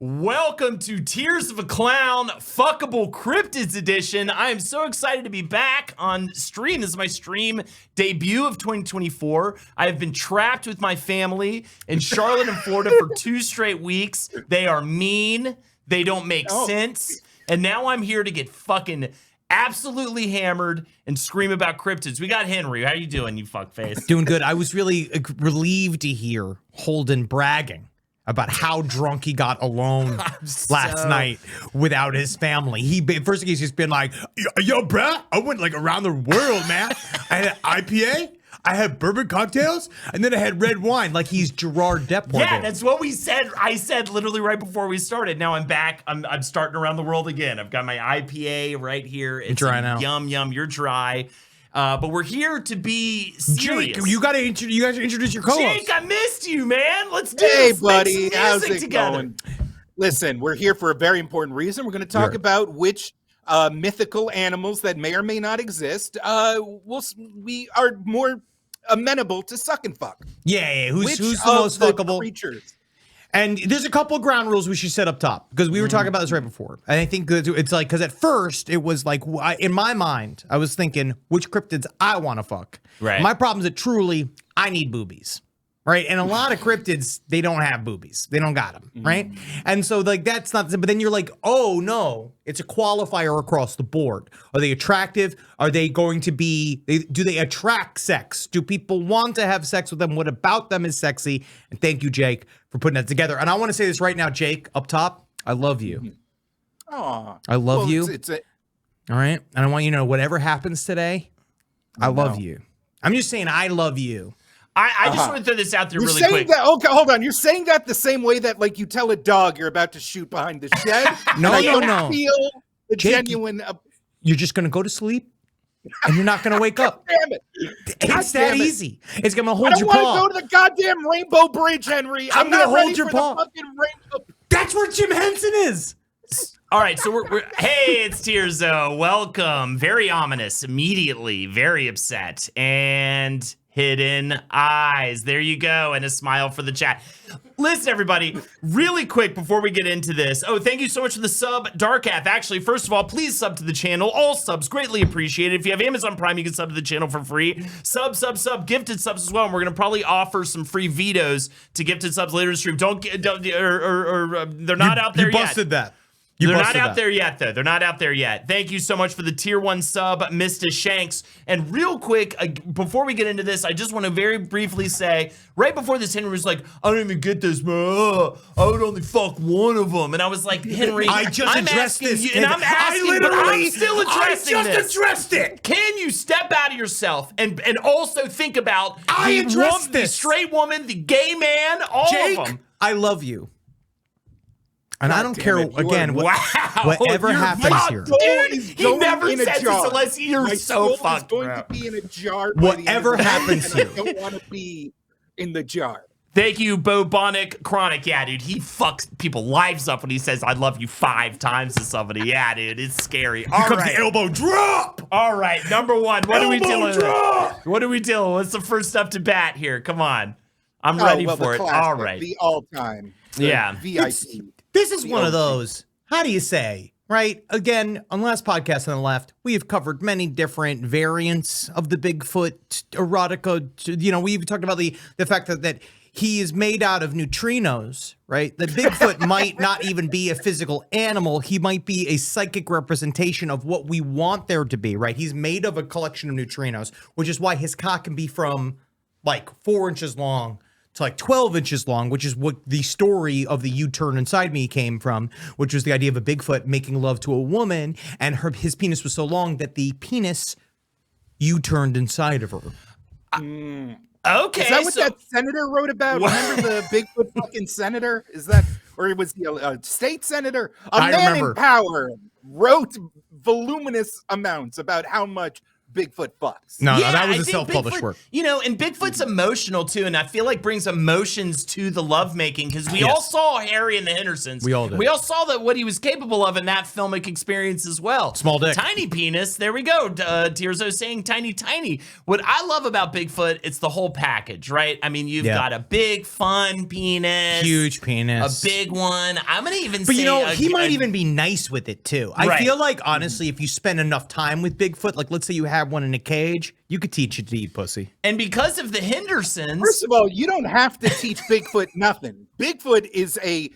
Welcome to Tears of a Clown Fuckable Cryptids Edition. I am so excited to be back on stream. This is my stream debut of 2024. I have been trapped with my family in Charlotte and Florida for 2 straight weeks. They are mean. They don't make sense. And now I'm here to get fucking absolutely hammered and scream about cryptids. We got Henry. How you doing, you fuckface? Doing good. I was really relieved to hear Holden bragging about how drunk he got alone last night without his family. First he's just been like, yo, bruh, I went like around the world, man. I had IPA, I had bourbon cocktails, and then I had red wine. Like he's Gerard Depardieu. Yeah, that's what we said. I said literally right before we started. Now I'm back. I'm starting around the world again. I've got my IPA right here. It's dry now. Yum, yum. You're dry. But we're here to be serious. Jake, you guys introduce your co-host. Jake, I missed you, man. Let's do Hey, this. buddy. Make some How's music it together. going? Listen, we're here for a very important reason. We're going to talk about which mythical animals that may or may not exist we are more amenable to suck and fuck. Yeah. Who's the Which most of the fuckable creatures? And there's a couple ground rules we should set up top because we were talking about this right before. And I think it's like, because at first it was like, in my mind, I was thinking which cryptids I want to fuck. Right. My problem is that truly I need boobies. Right. And a lot of cryptids, they don't have boobies. They don't got them. Right. And so like, that's not, but then you're like, oh no, it's a qualifier across the board. Are they attractive? Are they going to be, do they attract sex? Do people want to have sex with them? What about them is sexy? And thank you, Jake, for putting that together. And I want to say this right now, Jake, up top, I love you. Aw. I love you. It's a, All right. And I want you to know whatever happens today, I love you. I'm just saying I love you. I just want to throw this out there you're really saying quick. that, okay, hold on. You're saying that the same way that like you tell a dog you're about to shoot behind the shed. No. Feel the Jake, genuine. You're just going to go to sleep and you're not going to wake up. Damn it. It's that easy. It's going to hold I don't your want paw. to go to the goddamn Rainbow Bridge, Henry. I'm gonna not ready hold your for paw. the fucking rainbow. That's where Jim Henson is. All right, so we're hey, it's Tearzo. Welcome. Very ominous. Immediately, very upset. And hidden eyes. There you go. And a smile for the chat. Listen, everybody, really quick before we get into this. Oh, thank you so much for the sub, Darkath. Actually, first of all, please sub to the channel. All subs, greatly appreciated. If you have Amazon Prime, you can sub to the channel for free. Sub, gifted subs as well. And we're going to probably offer some free vetoes to gifted subs later in the stream. They're not out there yet. You busted that. They're not out there yet, though. They're not out there yet. Thank you so much for the tier 1 sub, Mr. Shanks. And real quick, before we get into this, I just want to very briefly say, right before this, Henry was like, I don't even get this, man. I would only fuck one of them. And I was like, Henry, I just addressed this. You, and I'm asking, but I'm still addressing I this. just addressed it. Can you step out of yourself and also think about the straight woman, the gay man, all Jake, of them? I love you. And God I don't damn care, it, again, Wow. whatever happens here. Dude, he never says this unless you're My so soul fucked, is going bro. to be in a jar. by the end Whatever of the day, happens and I here. don't want to be in the jar. Thank you, Bobonic Chronic. Yeah, dude, he fucks people's lives up when he says, I love you 5 times to somebody. Yeah, dude, it's scary. All Comes right. the elbow drop. All right, number 1. What are we dealing with? drop. What are we dealing with? What's the first up to bat here? Come on. I'm ready well, for the it. classic, All right. The all-time. Yeah. VIP. This is The one of OG. those, how do you say, right? Again, on the last podcast on the left, we have covered many different variants of the Bigfoot erotica. We've talked about the fact that he is made out of neutrinos, right? That Bigfoot might not even be a physical animal. He might be a psychic representation of what we want there to be, right? He's made of a collection of neutrinos, which is why his cock can be from like 4 inches long to like 12 inches long, which is what the story of the U-turn inside me came from, which was the idea of a Bigfoot making love to a woman, and his penis was so long that the penis U-turned inside of her. Okay. Is that what that senator wrote about? Remember the Bigfoot fucking senator? Is that, or it was the state senator? A I man remember. in power wrote voluminous amounts about how much Bigfoot fucks. No, Yeah, that was I a think self-published Bigfoot- work. You know, and Bigfoot's emotional too, and I feel like brings emotions to the lovemaking because we all Yes. saw Harry and the Hendersons. We all did. We all saw that what he was capable of in that filmic experience as well. Small dick. Tiny penis. There we go. Tirzo saying tiny. What I love about Bigfoot, it's the whole package, right? I mean, you've got a big, fun penis. Huge penis. A big one. I'm going to even But say... you know, he might even be nice with it too. I Right. feel like, honestly, if you spend enough time with Bigfoot, like let's say you have one in a cage, you could teach it to eat pussy. And because of the Hendersons... First of all, you don't have to teach Bigfoot nothing. Bigfoot is a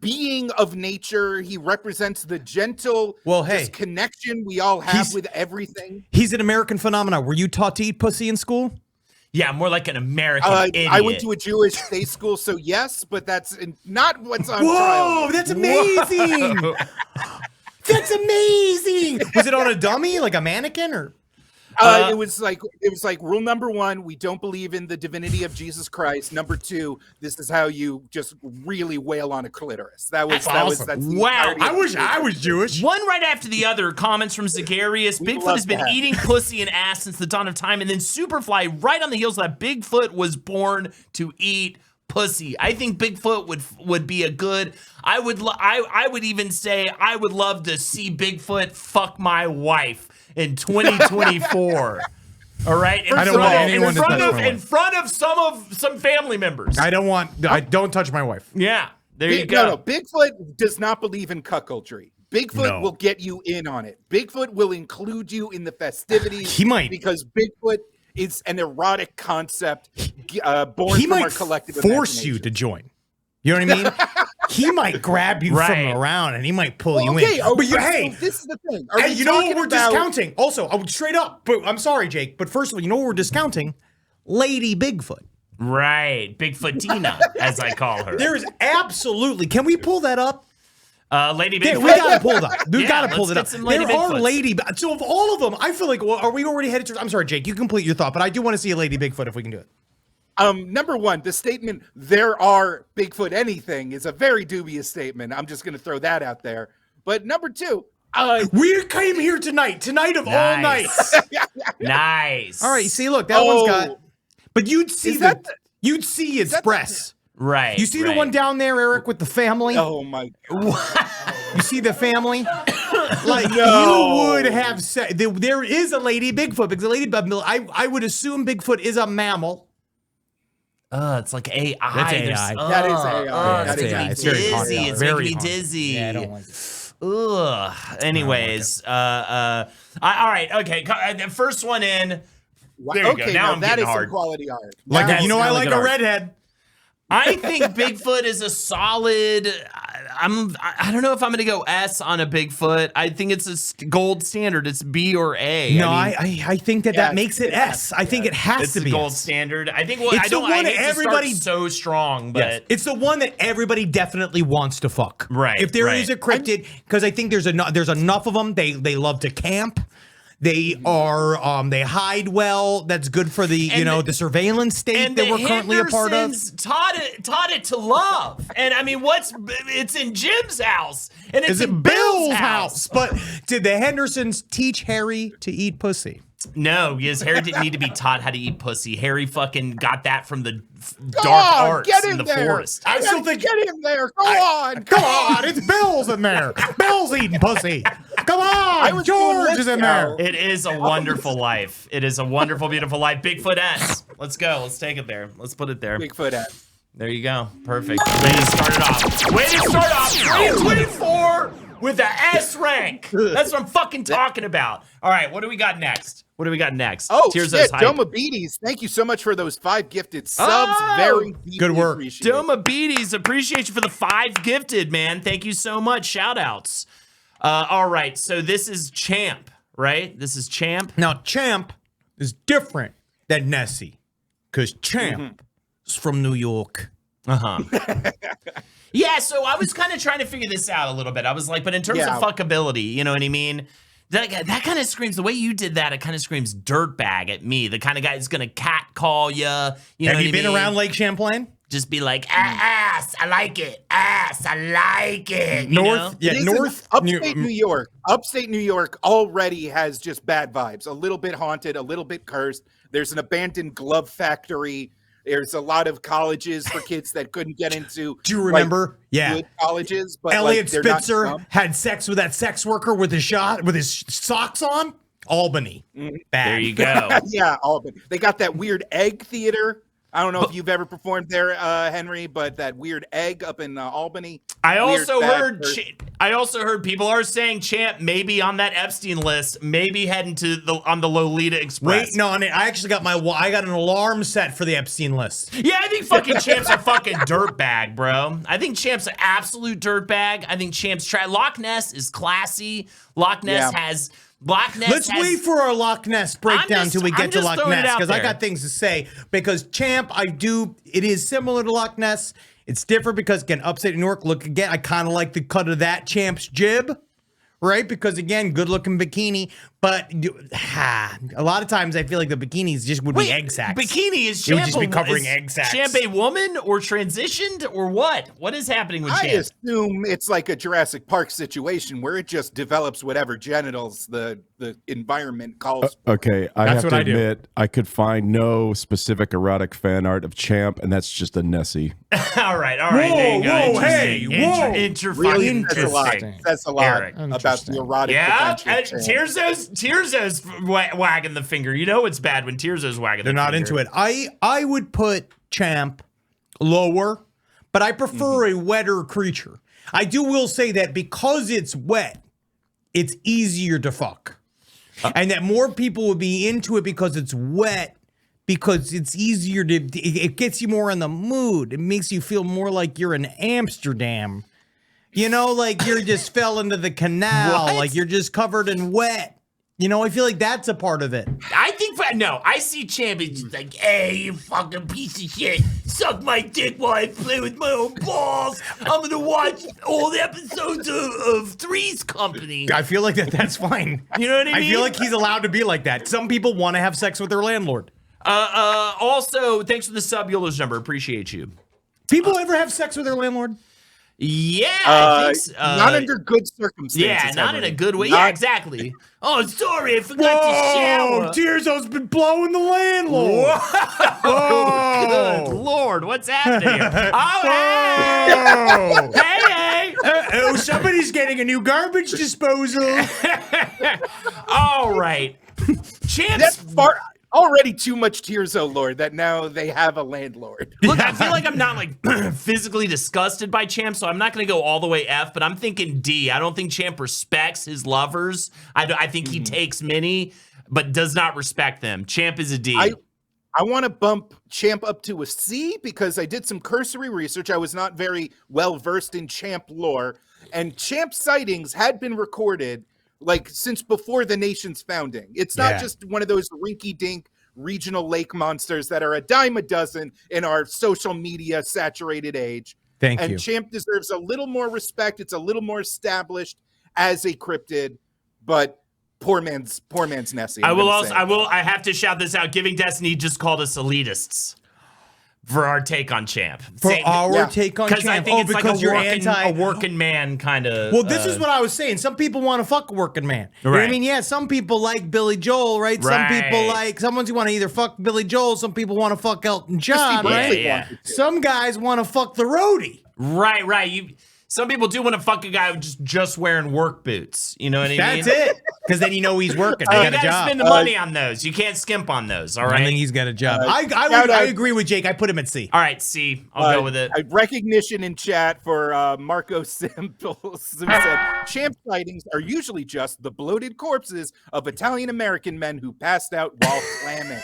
being of nature. He represents the gentle just connection we all have with everything. He's an American phenomenon. Were you taught to eat pussy in school? Yeah, more like an American idiot. I went to a Jewish day school, so yes, but that's not what's on trial. Whoa, that's amazing. That's amazing. Was it on a dummy, like a mannequin, or? It was like rule number 1, we don't believe in the divinity of Jesus Christ. Number 2, this is how you just really wail on a clitoris. That's wow. I wish I was Jewish. One right after the other. Comments from Zagarius. Bigfoot has been eating pussy and ass since the dawn of time, and then Superfly right on the heels of that. Bigfoot was born to eat pussy. I think Bigfoot would be a good. I would even say I would love to see Bigfoot fuck my wife in 2024. All right, I don't want anyone to touch my wife. In front of some family members. I don't touch my wife. Yeah, there you go. No, Bigfoot does not believe in cuckoldry. Bigfoot will get you in on it. Bigfoot will include you in the festivities. He might, because Bigfoot is an erotic concept born from our collective imagination. Force you to join. You know what I mean? He might grab you from around and he might pull you in. But this is the thing. You know what we're discounting? Also, straight up, but I'm sorry, Jake, but first of all, you know what we're discounting? Lady Bigfoot. Right. Bigfootina, as I call her. There is absolutely. Can we pull that up? Lady Bigfoot. We gotta pull it up. We gotta pull it up. There are Bigfoots. lady. So of all of them, I feel like, are we already headed to? I'm sorry, Jake. You complete your thought, but I do want to see a Lady Bigfoot if we can do it. Number 1, the statement "there are Bigfoot anything" is a very dubious statement. I'm just going to throw that out there. But number 2, we came here tonight of all nights. Nice. All right, see, look, that one's got. But you'd see its breasts. Right. You see the one down there, Eric, with the family? Oh my God. You see the family? Like you would have said, there is a Lady Bigfoot because I would assume Bigfoot is a mammal. It's like AI. That's AI. That is AI. That's AI. It's Very making hard. me dizzy. It's Very making me hard. dizzy. Yeah, I don't like it. Ugh. Anyways, all right. Okay. The first one in. There you go. Now I'm that getting is hard. some quality art. Like That's I really like good a art. redhead. I think Bigfoot is a solid. I don't know if I'm going to go S on a Bigfoot. I think it's a gold standard. It's B or A. No, I think that makes it S. I think it has to it's be the gold S. standard. I think. It's I don't. the one I hate everybody to start so strong, but Yes. It's the one that everybody definitely wants to fuck. Right, If there right. is a cryptid, because I think there's enough of them. They love to camp. They are they hide well. That's good for the the surveillance state that we're currently a part of. Hendersons taught it to love. And I mean, it's in Jim's house and it's Is in it Bill's house? But did the Hendersons teach Harry to eat pussy? No, because Harry didn't need to be taught how to eat pussy. Harry fucking got that from the dark arts in the forest. I still think Get him there. Go on. Come on, it's Bill's in there. Bill's eating pussy. Come on, George is in there. It is a wonderful life. It is a wonderful, beautiful life. Bigfoot S. Let's go. Let's take it there. Let's put it there. Bigfoot at. There you go. Perfect. Way to start it off. Way to start off 2024 with the S rank. That's what I'm fucking talking about. All right, what do we got next? Oh, Tears shit. Us hype. Domabetes, thank you so much for those 5 gifted subs. Oh, Very deeply good work. appreciated. Domabetes, appreciate you for the 5 gifted, man. Thank you so much. Shout outs. All right, so this is Champ, right? This is Champ. Now, Champ is different than Nessie, because Champ is from New York. Yeah, so I was kind of trying to figure this out a little bit. I was like, but in terms of fuckability, you know what I mean? That kind of screams, the way you did that, it kind of screams dirtbag at me. The kind of guy that's going to catcall you. Have you been around Lake Champlain? Just be like, ass, I like it. Ass, I like it. Upstate New York. Upstate New York already has just bad vibes. A little bit haunted, a little bit cursed. There's an abandoned glove factory. There's a lot of colleges for kids that couldn't get into. Do you remember? Good colleges, but Elliot Spitzer had sex with that sex worker with his socks on. Albany. Bad. There you go. Yeah, Albany. They got that weird egg theater. I don't know if you've ever performed there, Henry, but that weird egg up in Albany. I also heard people are saying Champ may be on that Epstein list, maybe heading to on the Lolita Express. Wait, no, I actually got I got an alarm set for the Epstein list. Yeah, I think fucking Champ's a fucking dirtbag, bro. I think Champ's an absolute dirtbag. I think Champ's Loch Ness is classy. Loch Ness has. Let's wait for our Loch Ness breakdown until we get to Loch Ness, because I got things to say. Because Champ, it is similar to Loch Ness. It's different because, again, upstate New York, look again, I kind of like the cut of that Champ's jib, right? Because, again, good-looking bikini. But a lot of times I feel like the bikinis just would be egg sacs. Bikini is Champ. It would just be covering egg sacs. Champ a woman or transitioned or what? What is happening with Champ? I assume it's like a Jurassic Park situation where it just develops whatever genitals the environment calls for. Okay, I have to admit, I could find no specific erotic fan art of Champ, and that's just a Nessie. all right. There you go. Interesting. Really says a lot about the erotic potential. Tirzo's wagging the finger. You know it's bad when Tirzo's wagging the finger. They're not into it. I would put Champ lower, but I prefer a wetter creature. I will say that because it's wet, it's easier to fuck. And that more people would be into it because it's wet, because it's easier it gets you more in the mood. It makes you feel more like you're in Amsterdam. You know, like you're just fell into the canal, like you're just covered in wet. You know, I feel like that's a part of it. I see Champ as just like, hey, you fucking piece of shit. Suck my dick while I play with my own balls. I'm going to watch all the episodes of Three's Company. I feel like that's fine. You know what I mean? I feel like he's allowed to be like that. Some people want to have sex with their landlord. Also, thanks for the sub, Yolo's number. Appreciate you. People ever have sex with their landlord? Yeah, I think so. Not under good circumstances. Yeah, not in a good way. Yeah, exactly. Oh, sorry, I forgot to shower. Tirzo's been blowing the landlord. Whoa. Good Lord, what's happening here? Oh, hey. Hey. Somebody's getting a new garbage disposal. All right. That's already too much Tirzo lord that now they have a landlord. Look, I feel like I'm not like physically disgusted by Champ, so I'm not going to go all the way F, but I'm thinking D. I don't think Champ respects his lovers. I think he takes many, but does not respect them. Champ is a D. I want to bump Champ up to a C because I did some cursory research. I was not very well versed in Champ lore, and Champ sightings had been recorded like since before the nation's founding. It's not just one of those rinky-dink regional lake monsters that are a dime a dozen in our social media saturated age. Thank you. And Champ deserves a little more respect. It's a little more established as a cryptid, but poor man's Nessie. I have to shout this out. Giving Destiny just called us elitists. For our take on Champ. Take on Champ. Because I think it's like a working man kind of. Well, this is what I was saying. Some people want to fuck a working man. You know what I mean? Yeah, some people like Billy Joel, right? Some people someone want to either fuck Billy Joel, some people want to fuck Elton John, right? Yeah. Some guys want to fuck the roadie. Right. Some people do want to fuck a guy who's just wearing work boots. You know what I mean? That's it. Because then you know he's working. You got to spend the money on those. You can't skimp on those, all right? I think he's got a job. I agree with Jake. I put him at C. All right, C. I'll go with it. Recognition in chat for Marco Simples, who said, Champ sightings are usually just the bloated corpses of Italian-American men who passed out while clamming.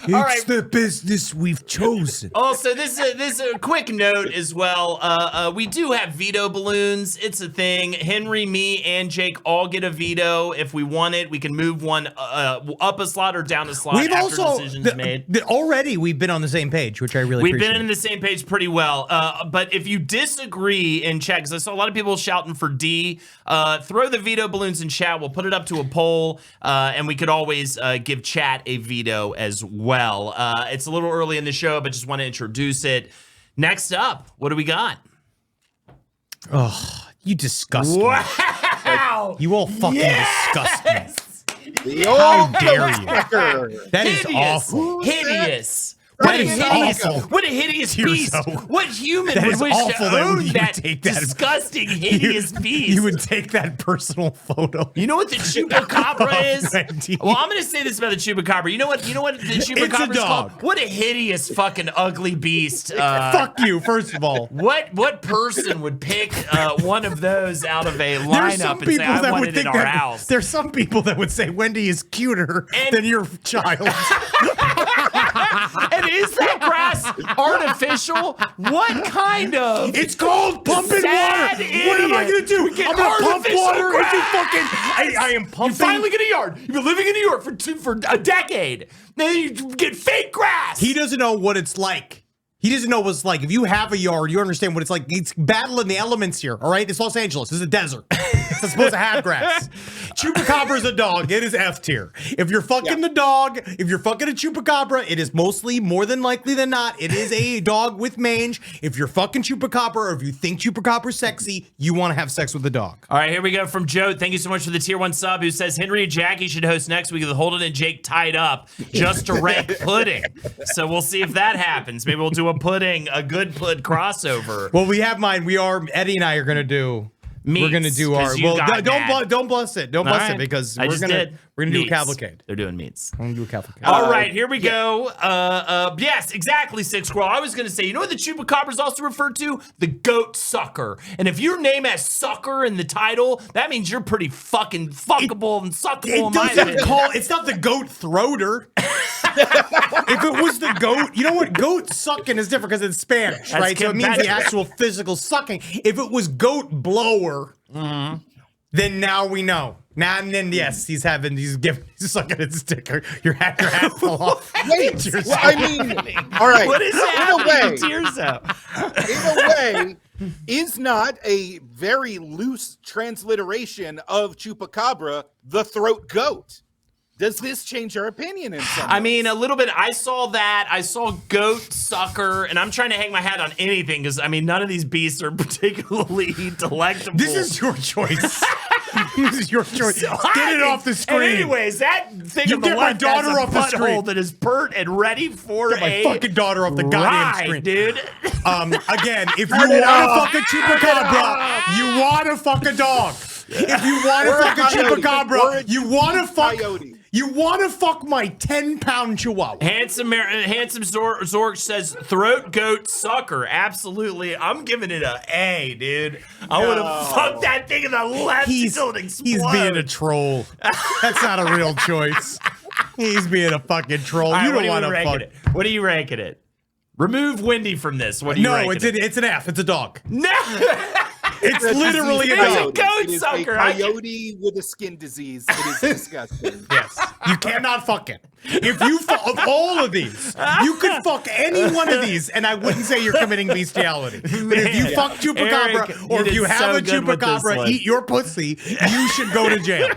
It's the business we've chosen. Also, this is a quick note as well. We do have veto balloons. It's a thing. Henry, me, and Jake all get a veto. If we want it, we can move one up a slot or down a slot. We've after also decisions made. Already we've been on the same page, which I really appreciate. We've been on the same page pretty well. But if you disagree in chat, because I saw a lot of people shouting for D, throw the veto balloons in chat. We'll put it up to a poll, and we could always give chat a veto as well. It's a little early in the show, but just want to introduce it. Next up, what do we got? Oh, you disgust me. Wow! You all fucking disgust me. The How old dare goat you. sucker. That is Hideous. awful. Hideous. That What a is hideous, awful. what a hideous beast. Tirso. What human That would is wish awful to that own you that take that- disgusting, hideous beast? You would take that personal photo. You know what the Chupacabra is? Wendy. Well, I'm going to say this about the Chupacabra. You know what the Chupacabra is dog. called? What a hideous fucking ugly beast. Fuck you, first of all. What person would pick one of those out of a lineup and say, I want it in our house? There's some people that would say Wendy is cuter than your child. And is that grass artificial? What kind of It's called pumping sad water. What am I idiot? gonna do? We get I'm gonna pump artificial water grass. into fucking. I am pumping. You finally get a yard. You've been living in New York for a decade. Then you get fake grass. He doesn't know what it's like. He doesn't know what it's like. If you have a yard, you understand what it's like. It's battling the elements here, all right? It's Los Angeles. It's a desert. It's supposed to have grass. Chupacabra is a dog. It is F tier. If you're fucking the dog, if you're fucking a Chupacabra, it is mostly, more than likely than not, it is a dog with mange. If you're fucking Chupacabra, or if you think Chupacabra's sexy, you want to have sex with the dog. All right, here we go from Joe. Thank you so much for the tier 1 sub, who says Henry and Jackie should host next week with Holden and Jake tied up just to rank pudding. So we'll see if that happens. Maybe we'll do a good pud crossover. Well, we have mine. Eddie and I are going to do. Meats, we're gonna do our 'cause you well. got mad. Don't bless it. Don't All bless right. it because I we're just gonna did. do a Meats. cavalcade. They're doing meats. We're gonna do a cavalcade. All right, here we go. Yes, exactly, Six Squirrel. I was gonna say, you know what the Chupacabra is also referred to? The goat sucker. And if your name has sucker in the title, that means you're pretty fucking fuckable and suckable. It in my doesn't opinion. call. It's not the goat throater. If it was the goat, you know what? Goat sucking is different because it's Spanish, That's right? So it means the competitive. actual physical sucking. If it was goat blower, then now we know. Now and then, yes, he's sucking his dick. Your hat fell off. Wait, You're well, I mean, all right. What is In a happening? way, Tears out. in a way, is not a very loose transliteration of Chupacabra the throat goat. Does this change your opinion in some I mean, ways? a little bit. I saw that. I saw goat sucker, and I'm trying to hang my hat on anything because I mean, none of these beasts are particularly delectable. This is your choice. This is your choice. So Get it off the screen. And anyways, that thing You on the get my left has daughter a off the butthole screen. that is pert and ready for Get my fucking daughter off the goddamn ride, screen. dude. Again, if you want to fuck a Chupacabra, you want to fuck a dog. If you want to Or a fuck a coyote. Or Chupacabra, a you want to fuck. coyote. You want to fuck my 10-pound Chihuahua. Handsome Zork says throat goat sucker. Absolutely, I'm giving it a A, dude. I would have fucked that thing in the left until it explodes. He's being a troll. That's not a real choice. He's being a fucking troll. All right, You what don't are want to fuck. it? What are you ranking it? Remove Wendy from this. What are you No, ranking it? it's an F. It's a dog. No. It's literally a It's a dog. goat It is sucker. a coyote with a skin disease. It is disgusting. Yes. You cannot fuck it. If you fuck of all of these, you could fuck any one of these, and I wouldn't say you're committing bestiality. But if you fuck Chupacabra, Eric, or you if you did have so a good with this Chupacabra one. eat your pussy, you should go to jail.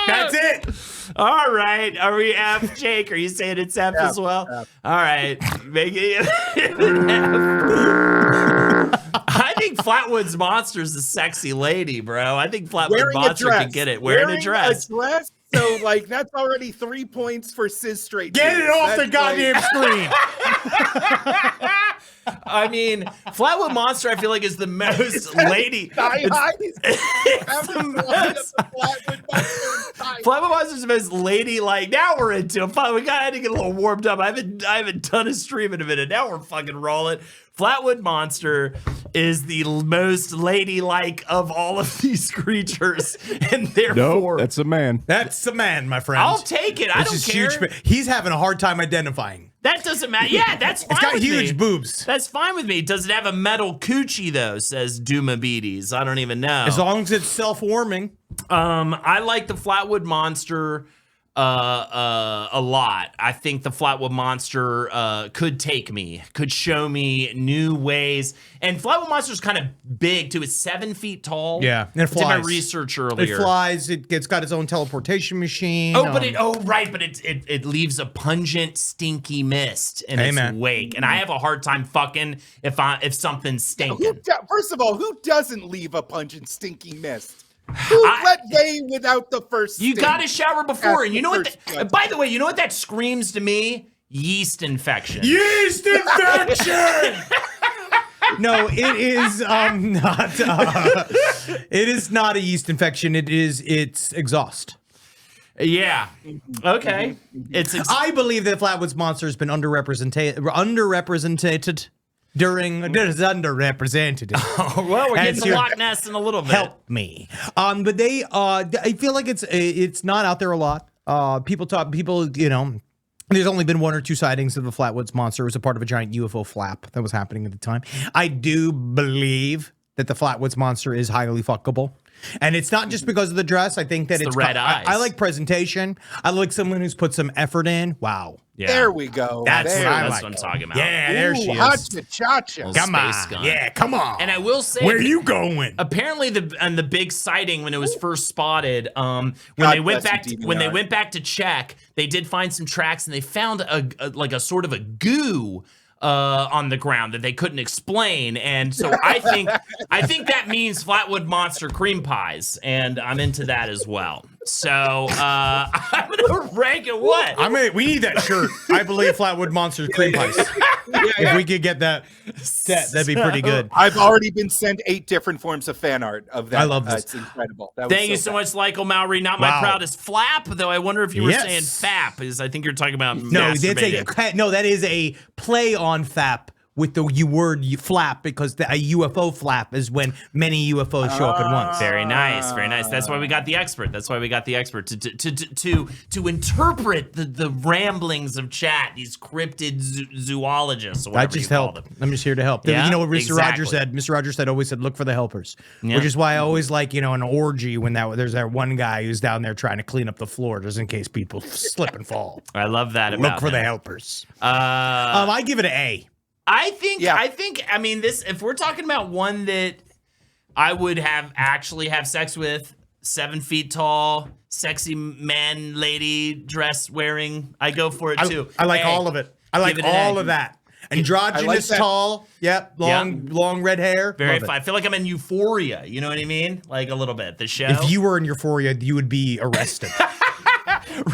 That's it. All right. Are we F, Jake? Are you saying it's F as well? F. All right. Make it F. I think Flatwoods Monster's a sexy lady, bro. I think Flatwoods Wearing a Monster dress. can get it. Wearing a dress. So, like, that's already 3 points for cis straight. Get dudes. it off the That's goddamn like- screen. I mean, Flatwood Monster, I feel like, is the most lady. Flatwood Monster's the most lady-like. Now we're into it. We had to get a little warmed up. I haven't done a stream in a minute. Now we're fucking rolling. Flatwood Monster is the most ladylike of all of these creatures, and therefore, Nope, that's a man. That's the man, my friend. I'll take it. I This don't is care. huge. He's having a hard time identifying. That doesn't matter. Yeah, that's fine. It's got with huge me. boobs. That's fine with me. Does it have a metal coochie though? Says Dumabetes. I don't even know. As long as it's self-warming. I like the Flatwood Monster. a lot. I think the Flatwood Monster could take me, could show me new ways. And Flatwood Monster's kind of big too. It's 7 feet tall. Yeah, and it I did my flies. research earlier. It flies. It's got its own teleportation machine. But it leaves a pungent, stinky mist in its wake, and I have a hard time fucking if something's stinking. First of all, who doesn't leave a pungent, stinky mist? Who let they without the first? You stink? got to shower before, and you know what? First By the way, you know what that screams to me? Yeast infection. Yeast infection. No, it is not. It is not a yeast infection. It's exhaust. Yeah. Okay. I believe that Flatwoods Monster has been underrepresented during underrepresented. Oh, well, we're getting to Loch Ness in a little bit. Help me. But they I feel like it's not out there a lot. People, you know, there's only been 1 or 2 sightings of the Flatwoods Monster. It was a part of a giant UFO flap that was happening at the time. I do believe that the Flatwoods Monster is highly fuckable. And it's not just because of the dress. I think that it's the red eyes. I like presentation. I like someone who's put some effort in. Wow. Yeah. There we go. That's That's what I'm talking about. Yeah, there she is. Hacha-cha-cha. Come on. Gun. Yeah, come on. And I will say, where you going? Apparently, the big sighting when it was first spotted, when they went back to check, they did find some tracks, and they found a sort of a goo on the ground that they couldn't explain. And so I think that means Flatwood Monster cream pies, and I'm into that as well. So I'm gonna rank it what? We need that shirt. I believe Flatwood Monster cream pies. If we could get that'd be pretty good. I've already been sent 8 different forms of fan art of that. I love this. It's incredible. Thank you so much, Lyko Maori. Not my proudest flap, though. I wonder if you were saying fap, because I think you're talking about masturbating. That is a play on fap with the word flap, because a UFO flap is when many UFOs show up at once. Very nice, very nice. That's why we got the expert. To interpret the ramblings of chat, these cryptid zoologists. Or whatever I just help. I'm just here to help. Yeah, you know what Mr. exactly. Rogers said? Mr. Rogers always said, look for the helpers. Yeah. Which is why I always like, an orgy when there's that one guy who's down there trying to clean up the floor just in case people slip and fall. I love that about Look for the helpers. I give it an A. I think, this, if we're talking about one that I would actually have sex with, 7 feet tall, sexy man, lady, dress wearing, I go for it too. I like all of it. I like all of that. Androgynous, tall, long red hair. Very fun. I feel like I'm in Euphoria, you know what I mean? Like a little bit, the show. If you were in Euphoria, you would be arrested.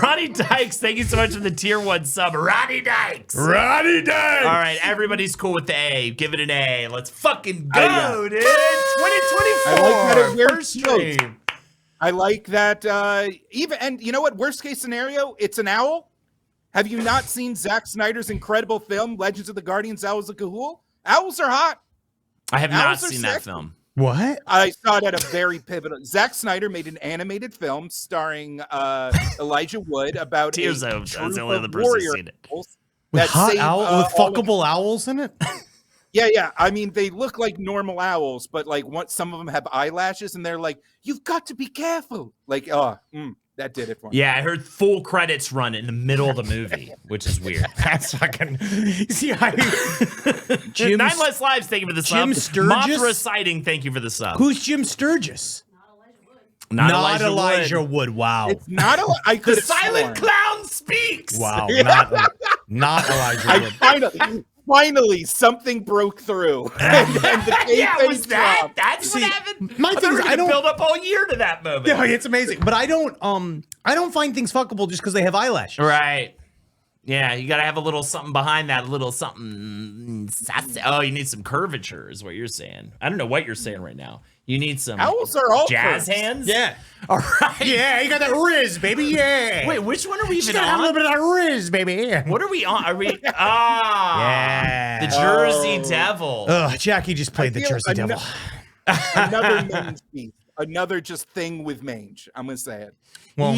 Ronnie Dykes, thank you so much for the tier 1 sub. Ronnie Dykes. All right, everybody's cool with the A. Give it an A. Let's fucking go, dude. 2024. First stream. I like that. And you know what? Worst case scenario, it's an owl. Have you not seen Zack Snyder's incredible film, Legends of the Guardians, Owls of Ga'Hoole? Owls are hot. I have not seen that film. What? I saw it at a very pivotal. Zack Snyder made an animated film starring Elijah Wood about Tears a of. troop That's the only of other person who's warrior seen it. With hot owl, with fuckable owls in it? Yeah. I mean, they look like normal owls, but like some of them have eyelashes, and they're like, "You've got to be careful." Like, that did it for me. Yeah, I heard full credits run in the middle of the movie, which is weird. That's fucking. See, Jim, 9 Less Lives, thank you for the sub. Jim Sturgis? Mothra Sighting, thank you for the sub. Who's Jim Sturgis? Not Elijah Wood. Wow. It's not. The silent clown speaks. Wow. Not Elijah Wood. Finally, something broke through. And the was that? dropped. That's what happened. My thing is, I don't build up all year to that moment. Yeah, it's amazing, but I don't find things fuckable just because they have eyelashes. Right. Yeah, you got to have a little something behind that, a little something. Oh, you need some curvature, is what you're saying. I don't know what you're saying right now. You need some owls are all jazz curves. hands. Yeah. All right. Yeah, you got that Riz, baby. Yeah. Wait, which one are we even got on? a little bit of that Riz, baby. What are we on? Are we? Yeah. The Jersey Devil. Jackie just played the Jersey Devil. Another mange piece. Another just thing with mange. I'm gonna say it. Well,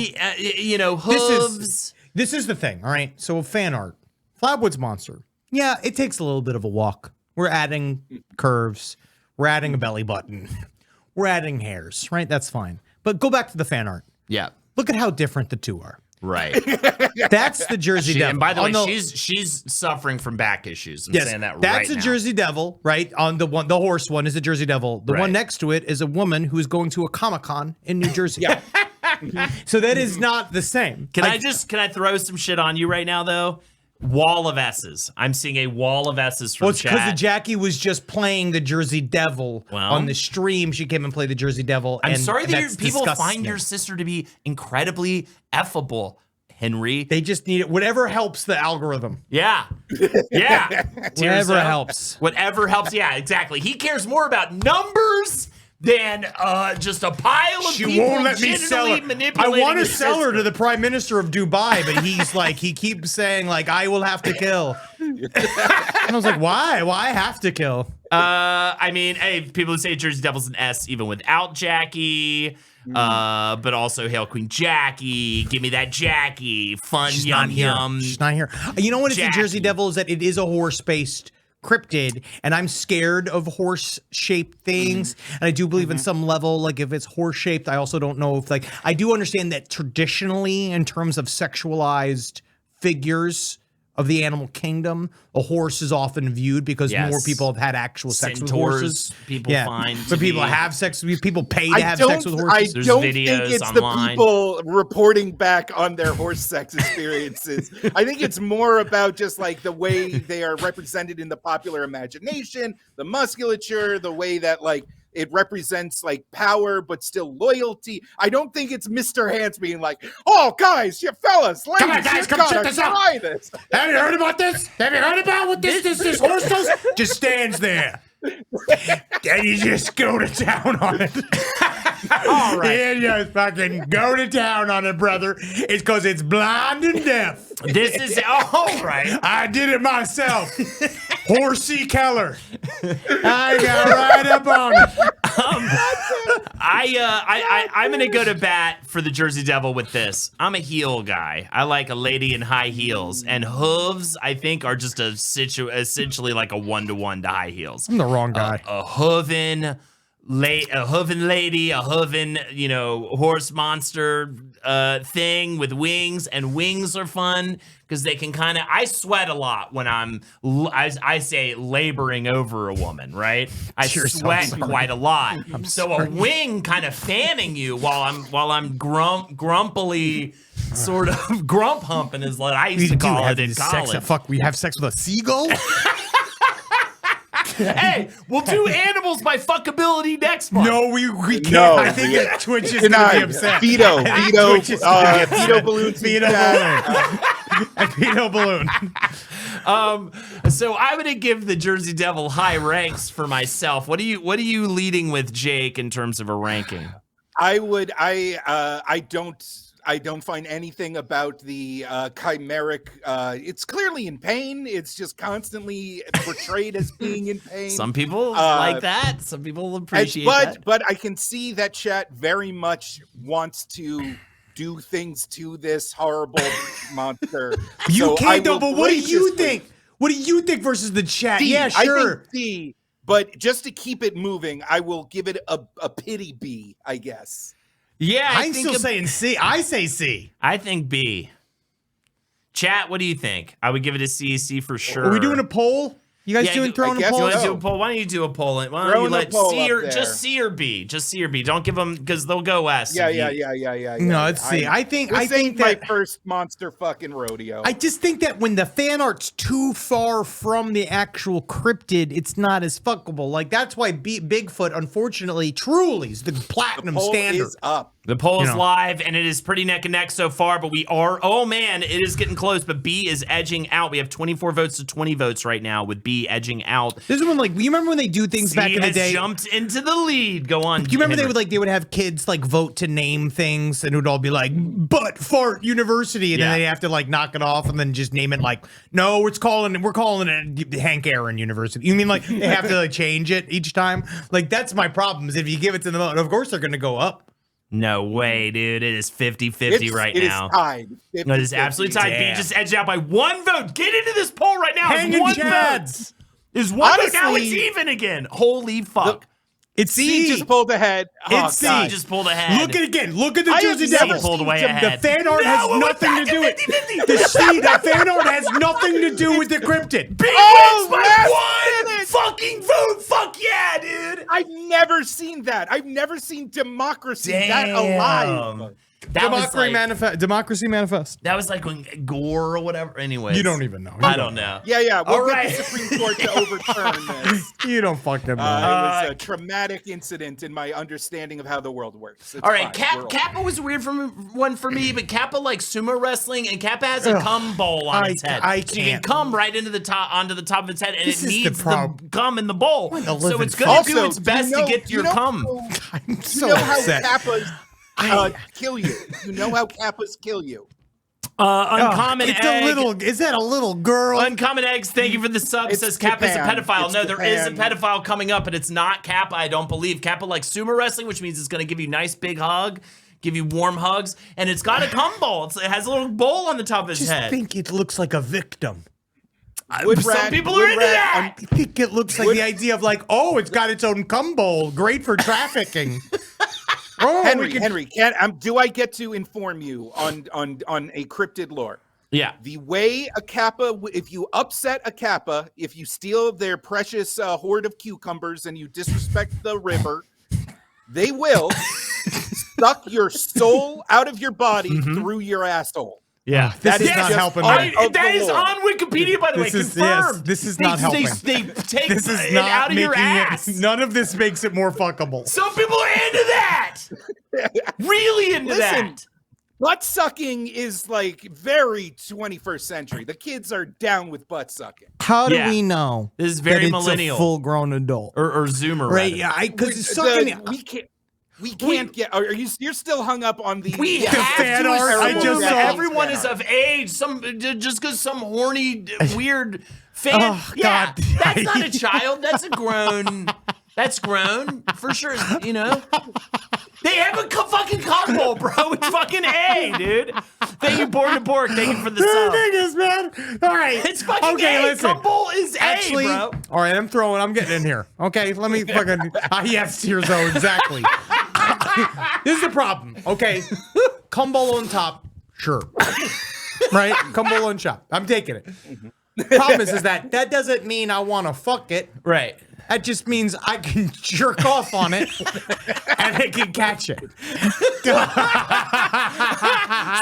hooves. This is the thing. All right. So fan art, Flatwoods Monster. Yeah, it takes a little bit of a walk. We're adding curves. We're adding a belly button. We're adding hairs. Right. That's fine. But go back to the fan art. Yeah. Look at how different the two are. Right. That's the Jersey Devil. And by the way, On she's suffering from back issues. I'm yes, saying that that's right a now. Jersey Devil, right? On the horse one is a Jersey Devil. The Right. one next to it is a woman who is going to a Comic-Con in New Jersey. Yeah. So that is not the same. Can I throw some shit on you right now though? Wall of S's. I'm seeing a wall of S's from Well, it's because chat. Jackie was just playing the Jersey Devil Well. on the stream. She came and played the Jersey Devil. I'm and sorry that that's people disgusting. find your sister to be incredibly effable, Henry. They just need it. Whatever helps the algorithm. Yeah. Yeah. Whatever Tirza. helps. Whatever helps. Yeah, exactly. He cares more about numbers than just a pile of She people won't let me sell her. I manipulating want to his sell her sister. to the Prime Minister of Dubai, but he's like, he keeps saying like, I will have to kill. And I was like, why? Why have to kill? I mean, hey, people who say Jersey Devil's an S even without Jackie. But also Hail Queen Jackie. Give me that Jackie. Fun She's yum not here. yum. She's not here. You know what is the Jersey Jackie. Devil is that it is a horse-based cryptid, and I'm scared of horse-shaped things. And I do believe in some level, like if it's horse-shaped, I also don't know if like I do understand that traditionally, in terms of sexualized figures of the animal kingdom, a horse is often viewed because Yes. more people have had actual sex with Centaurs, horses. people find to but people be- have sex. People pay to I have don't, sex with I horses. There's don't videos think it's online. the people reporting back on their horse sex experiences. I think it's more about just like the way they are represented in the popular imagination, the musculature, the way that like it represents like power but still loyalty. I don't think it's Mr. Hands being like, "Oh, guys, you fellas, ladies, on, guys, you come gotta check this out." try this." Have you heard about this? Have you heard about what this horse does? Just stands there. And you just go to town on it. All right. You just fucking go to town on it, brother. It's because it's blind and deaf. This is all right. I did it myself. Horsey Keller. I got right up on it. I'm gonna go to bat for the Jersey Devil with this. I'm a heel guy. I like a lady in high heels, and hooves I think are just essentially like a 1-to-1 to high heels. I'm the wrong guy. A hooven lady, a hooven, horse monster thing with wings, and wings are fun because they can kind of. I sweat a lot when I say laboring over a woman, right? I Sure, sweat sorry. quite a lot. So a wing kind of fanning you while I'm grumpily sort of grump humping is what I used to call it in college. We have sex with a seagull? Hey, we'll do animals by fuckability next month. No, we can't. No, I think that Twitch is going to be Denied. upset. Veto, Twitch is gonna be veto balloons. Veto balloon. Veto balloon. So I'm gonna give the Jersey Devil high ranks for myself. What are you leading with, Jake, in terms of a ranking? I don't find anything about the chimeric. It's clearly in pain. It's just constantly portrayed as being in pain. Some people like that. Some people appreciate that. But I can see that chat very much wants to do things to this horrible monster. You So I can't though, will but what do you graciously- think? What do you think versus the chat? D, Yeah, I sure. think D, but just to keep it moving, I will give it a pity B, I guess. Yeah, I'm still saying C. I say C. I think B. Chat, what do you think? I would give it a C for sure. Are we doing a poll? You guys throwing a guess poll? You want to so. do a poll? Why don't you do a poll? Why don't Throw you in a let poll C up or there. just C or B? Just C or B. Don't give them because they'll go S. Yeah. No, it's C. I think my that first monster fucking rodeo. I just think that when the fan art's too far from the actual cryptid, it's not as fuckable. Like that's why Bigfoot, unfortunately, truly is the platinum Poll standard. is up. The poll is You know. live, and it is pretty neck and neck so far, but we are, oh man, it is getting close, but B is edging out. We have 24 votes to 20 votes right now, with B edging out. This is when, like, you remember when they do things C back in the has day? jumped into the lead. Go on. Do you remember Henry. they would have kids like vote to name things, and it would all be like "Butt Fart University," and Yeah. then they have to like knock it off and then just name it like, no, we're calling it Hank Aaron University. You mean like they have to like change it each time? Like that's my problem. Is if you give it to them, of course they're gonna go up. No way, dude. It is 50-50 right now. It is tied. No, it is absolutely tied. Damn. B just edged out by one vote. Get into this poll right now. It's Hanging one chads. vote. Is one vote. Now Honestly, it's even again. Holy fuck. It's C C. just pulled ahead. Oh, It's C. God. Just pulled ahead. Look at it again. Look at the I Jersey have never Devils. pulled way The ahead. fan art has nothing to do with the fan art has nothing to do with the cryptid. Big Oh, wins last by one minute. fucking vote. Fuck yeah, dude. I've never seen that. I've never seen democracy that alive. That was like, Democracy Manifest. that was like when Gore or whatever. Anyways, You don't even know. I don't know. Yeah. We'll All get right. the Supreme Court to overturn this. You don't fucking know. It was a traumatic incident in my understanding of how the world works. It's All right, fine. We're all Kappa was a weird one for me, but Kappa likes sumo wrestling, and Kappa has a cum bowl on its head. I So you can can't. cum right into the top onto the top of its head, and This it is the needs the problem. cum in the bowl. the So living it's gonna do Also, its best you know- to get you your know cum. I'm You so know how upset. Kappas kill you. You know how Kappas kill you. Uncommon It's egg. a little. Is that a little girl? Uncommon eggs, thank you for the sub. It's Says Kappa's a Japan. pedophile. It's No, there is a Japan. pedophile coming up, but it's not Kappa, I don't believe. Kappa likes sumo wrestling, which means it's going to give you a nice big hug, give you warm hugs, and it's got a cum bowl. It has a little bowl on the top of its Just head. think it looks like a victim. Some people are into that. I think it looks like the idea of like, oh, it's got its own cum bowl, great for trafficking. Oh, Henry, do I get to inform you on a cryptid lore? Yeah. The way a Kappa, if you upset a Kappa, if you steal their precious hoard of cucumbers and you disrespect the river, they will suck your soul out of your body through your asshole. Yeah, This is is not just helping art me. of that the is Lord. on Wikipedia, by the way. This is Confirmed. this is not helping. They take This is it not out of making your ass. it. None of this makes it more fuckable. Some people are into that. Really into Listen, that. butt sucking is like very 21st century. The kids are down with butt sucking. How do Yeah. we know This is very that it's millennial. a full-grown adult? Or Zoomer, Right? rather. Yeah, because it's The- sucking. we can't get. Are you? You're still hung up on the. We The have fan to art I assume just that saw. everyone is of age. Just because some horny, weird fan. Oh, yeah, God. that's not a child. That's a grown. That's grown for sure. You know, they have a fucking combo, bro. It's fucking A, dude. Thank you, Born to Bork. Thank you for the The sub. thing is, man. All right. It's fucking okay, A. listen. Combo is A, Actually, bro. all right, I'm getting in here. Okay, let me fucking. Yes, here's though exactly. This is the problem. Okay, Cumbolo on top, sure. Right, Cumbolo on top. I'm taking it. Problem is that doesn't mean I want to fuck it. Right. That just means I can jerk off on it and it can catch it.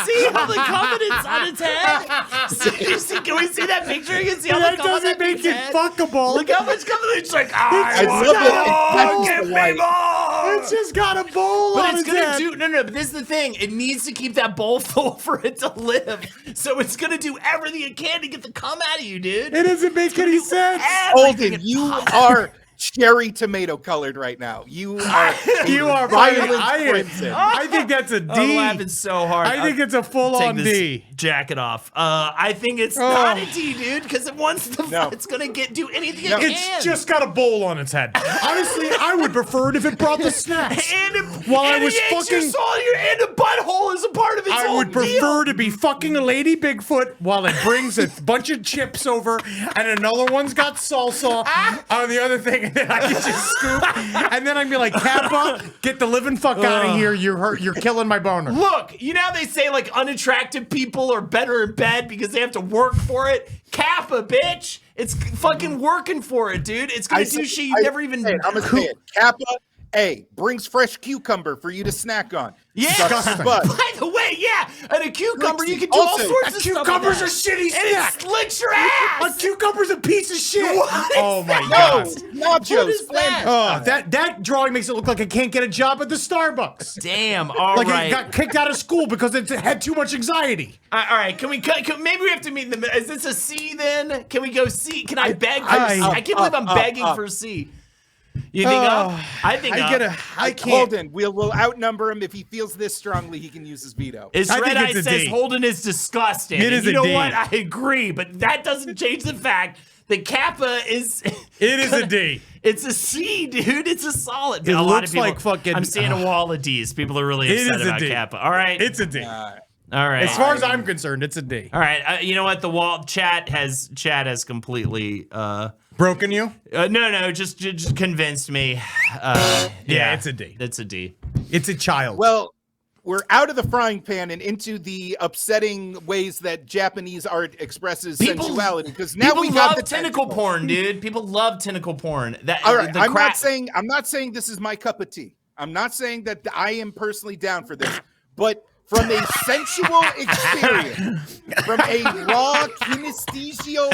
See how the confidence on its head? Can we see that picture? You can see how That the confidence doesn't make it head? fuckable. Look how much confidence. It's like, I I want love it. more, It's give me like- more. It's just got a bowl But on it's its gonna head. do no. But this is the thing. It needs to keep that bowl full for it to live. So it's gonna do everything it can to get the cum out of you, dude. It doesn't make any sense. Everything Holden, you are cherry tomato colored right now. You are. You are violent violent. crimson. I think that's a D. I'm laughing so hard. I think it's a Take full-on this D. jacket off. I think it's Oh. not a D, dude, because once the No. it's gonna do anything No. it can. It's just got a bowl on its head. Honestly, I would prefer it if it brought the snacks. and it, While I and was it yanks your fucking- soul, and the butthole is a part of its I whole would prefer to be fucking a lady Bigfoot while it brings a bunch of chips over and another one's got salsa on the other thing, and then I can just scoop, and then I'd be like, Kappa, get the living fuck out of here. You're killing my boner. Look, you know how they say like unattractive people are better in bed because they have to work for it? Kappa, bitch. It's fucking working for it, dude. It's gonna do shit you never even. I'm gonna say it. Kappa A brings fresh cucumber for you to snack on. Yeah. Sucks butt. By the way, yeah, and a cucumber, you can do Also, all sorts of cucumber's stuff. a shitty and snack. it slicks your A ass. cucumber's a piece of shit. What Oh is my that? god. No, What nachos. is that? That drawing makes it look like I can't get a job at the Starbucks. Damn. All Like right. I got kicked out of school because it had too much anxiety. All right, can we maybe we have to meet in the middle. Is this a C then? Can we go C? Can I beg for C? I can't believe I'm begging for C. You think up? I think up. I can't. Holden, we'll outnumber him. If he feels this strongly, he can use his veto. It's I Red think Eye it's a says D. Holden is disgusting. It And is you a know D. what? I agree, but that doesn't change the fact that Kappa is. It is a D. It's a C, dude. It's a solid. It a lot looks of people, like fucking- I'm seeing a wall of D's. People are really It upset is a about D. Kappa. All right. It's a D. all right. As far as I'm concerned, it's a D. All right. You know what? The wall chat has completely Broken you? No, just convinced me. Yeah, it's a D. It's a D. It's a child. Well, we're out of the frying pan and into the upsetting ways that Japanese art expresses sensuality. Because now we got the tentacle porn, dude. People love tentacle porn. All right, I'm not saying this is my cup of tea. I'm not saying that I am personally down for this, but from a sensual experience, from a raw kinesthesial,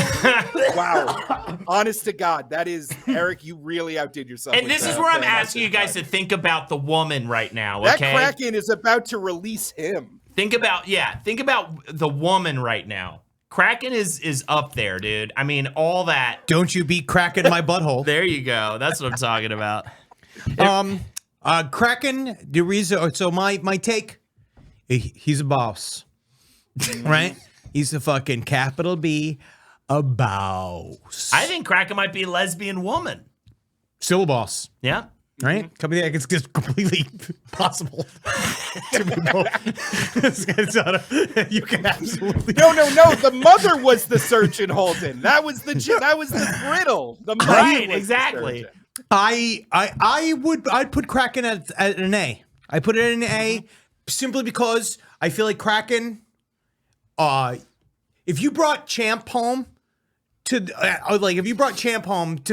wow, honest to God, that is, Eric, you really outdid yourself. And this is where I'm asking you guys to think about the woman right now, that okay? Kraken is about to release him. Think about the woman right now. Kraken is up there, dude. I mean, all that. Don't you be cracking my butthole. There you go. That's what I'm talking about. Kraken, the reason, so my take, he's a boss, right? He's a fucking capital B, a boss. I think Kraken might be a lesbian woman. Still a boss, Yeah. right? It's just completely possible to be both. You can absolutely No. The mother was the surgeon, Holden. That was the riddle. The mother Right, was exactly. the surgeon. I'd put Kraken at an A. I put it at an A simply because I feel like Kraken, if you brought Champ home to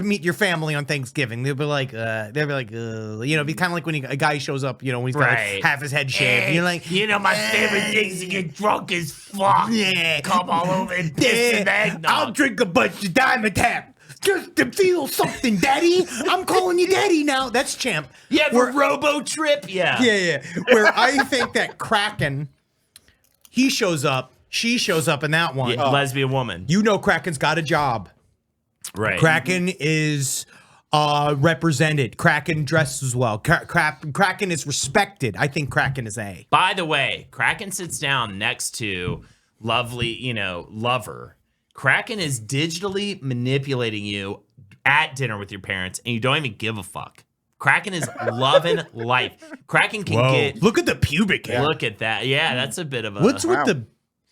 meet your family on Thanksgiving, they'd be like, you know, it'd be kind of like when a guy shows up, you know, when he's got like half his head shaved. And you're like, you know, my favorite thing's to get drunk as fuck. Yeah. Come all over and piss and eggnog. I'll drink a bunch of Diamond Tap. Just to feel something, Daddy. I'm calling you Daddy now. That's Champ. Yeah, for Robo Trip. Yeah. Yeah. Where I think that Kraken, he shows up, she shows up in that one. Yeah, lesbian woman. You know Kraken's got a job. Right. Kraken is represented. Kraken dresses well. Kraken is respected. I think Kraken is A. By the way, Kraken sits down next to lovely, you know, lover. Kraken is digitally manipulating you at dinner with your parents, and you don't even give a fuck. Kraken is loving life. Kraken can get. Look at the pubic hair. Look at that. Yeah, that's a bit of a. What's with the?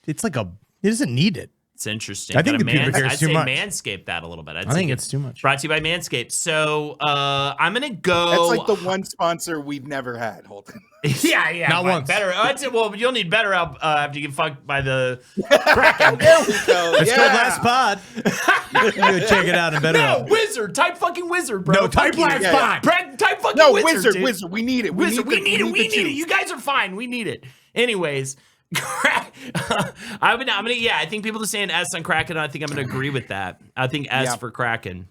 It's like a. It doesn't need it. It's interesting. I think the pubic hair is too much. I'd say Manscaped that a little bit. I think it's too much. Brought to you by Manscaped. So I'm gonna go. That's like the one sponsor we've never had, Holden. Yeah. Not once. Better. I'd say, well, you'll need better help after you get fucked by the Kraken. There we go. It's called Last Pod. You go check it out in better. No, wizard. Type fucking wizard, bro. No, type Last Pod. Type fucking wizard. Wizard. We need it. We need it. You guys are fine. We need it. Anyways. I think people are saying S on Kraken. I think I'm gonna agree with that. I think S for Kraken.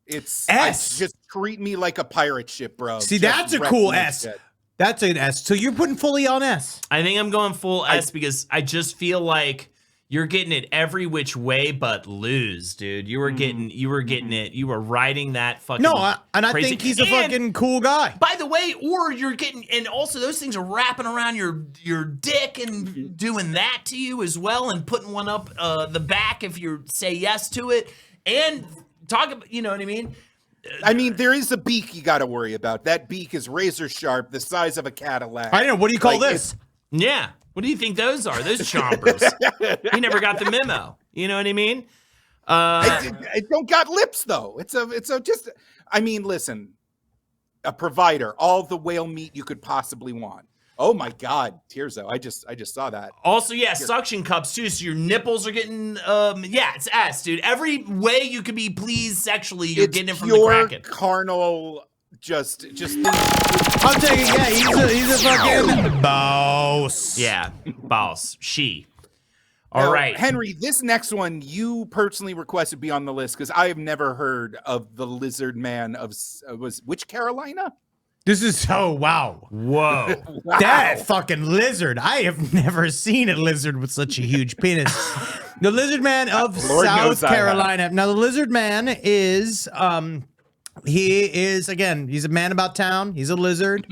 It's S. Just treat me like a pirate ship, bro. See, Just that's a wreck cool me S. shit. That's an S. So you're putting fully on S. I think I'm going full S because I just feel like you're getting it every which way but lose, dude. You were getting it. You were riding that fucking. No, I crazy. think he's a fucking cool guy. By the way, or you're getting, and also those things are wrapping around your dick and doing that to you as well, and putting one up the back if you say yes to it, and talk about, you know what I mean? I mean, there is a beak you got to worry about. That beak is razor sharp, the size of a Cadillac. I don't know. What do you call this? Yeah. What do you think those are? Those chompers. He never got the memo. You know what I mean? It don't got lips though. It's just. I mean, listen, a provider, all the whale meat you could possibly want. Oh my God, Tirzo! I just saw that. Also, yeah, suction cups too. So your nipples are getting. Yeah, it's S, dude. Every way you could be pleased sexually, you're getting it from the Kraken. Carnal. Just. I'll take it. Yeah, he's a fucking boss. Yeah, boss. She. All now, right, Henry. This next one you personally requested be on the list because I have never heard of the lizard man of which Carolina? This is wow. Whoa. Wow. That fucking lizard. I have never seen a lizard with such a huge penis. The lizard man of Lord South knows Carolina. Now the lizard man is he's a man about town. He's a lizard.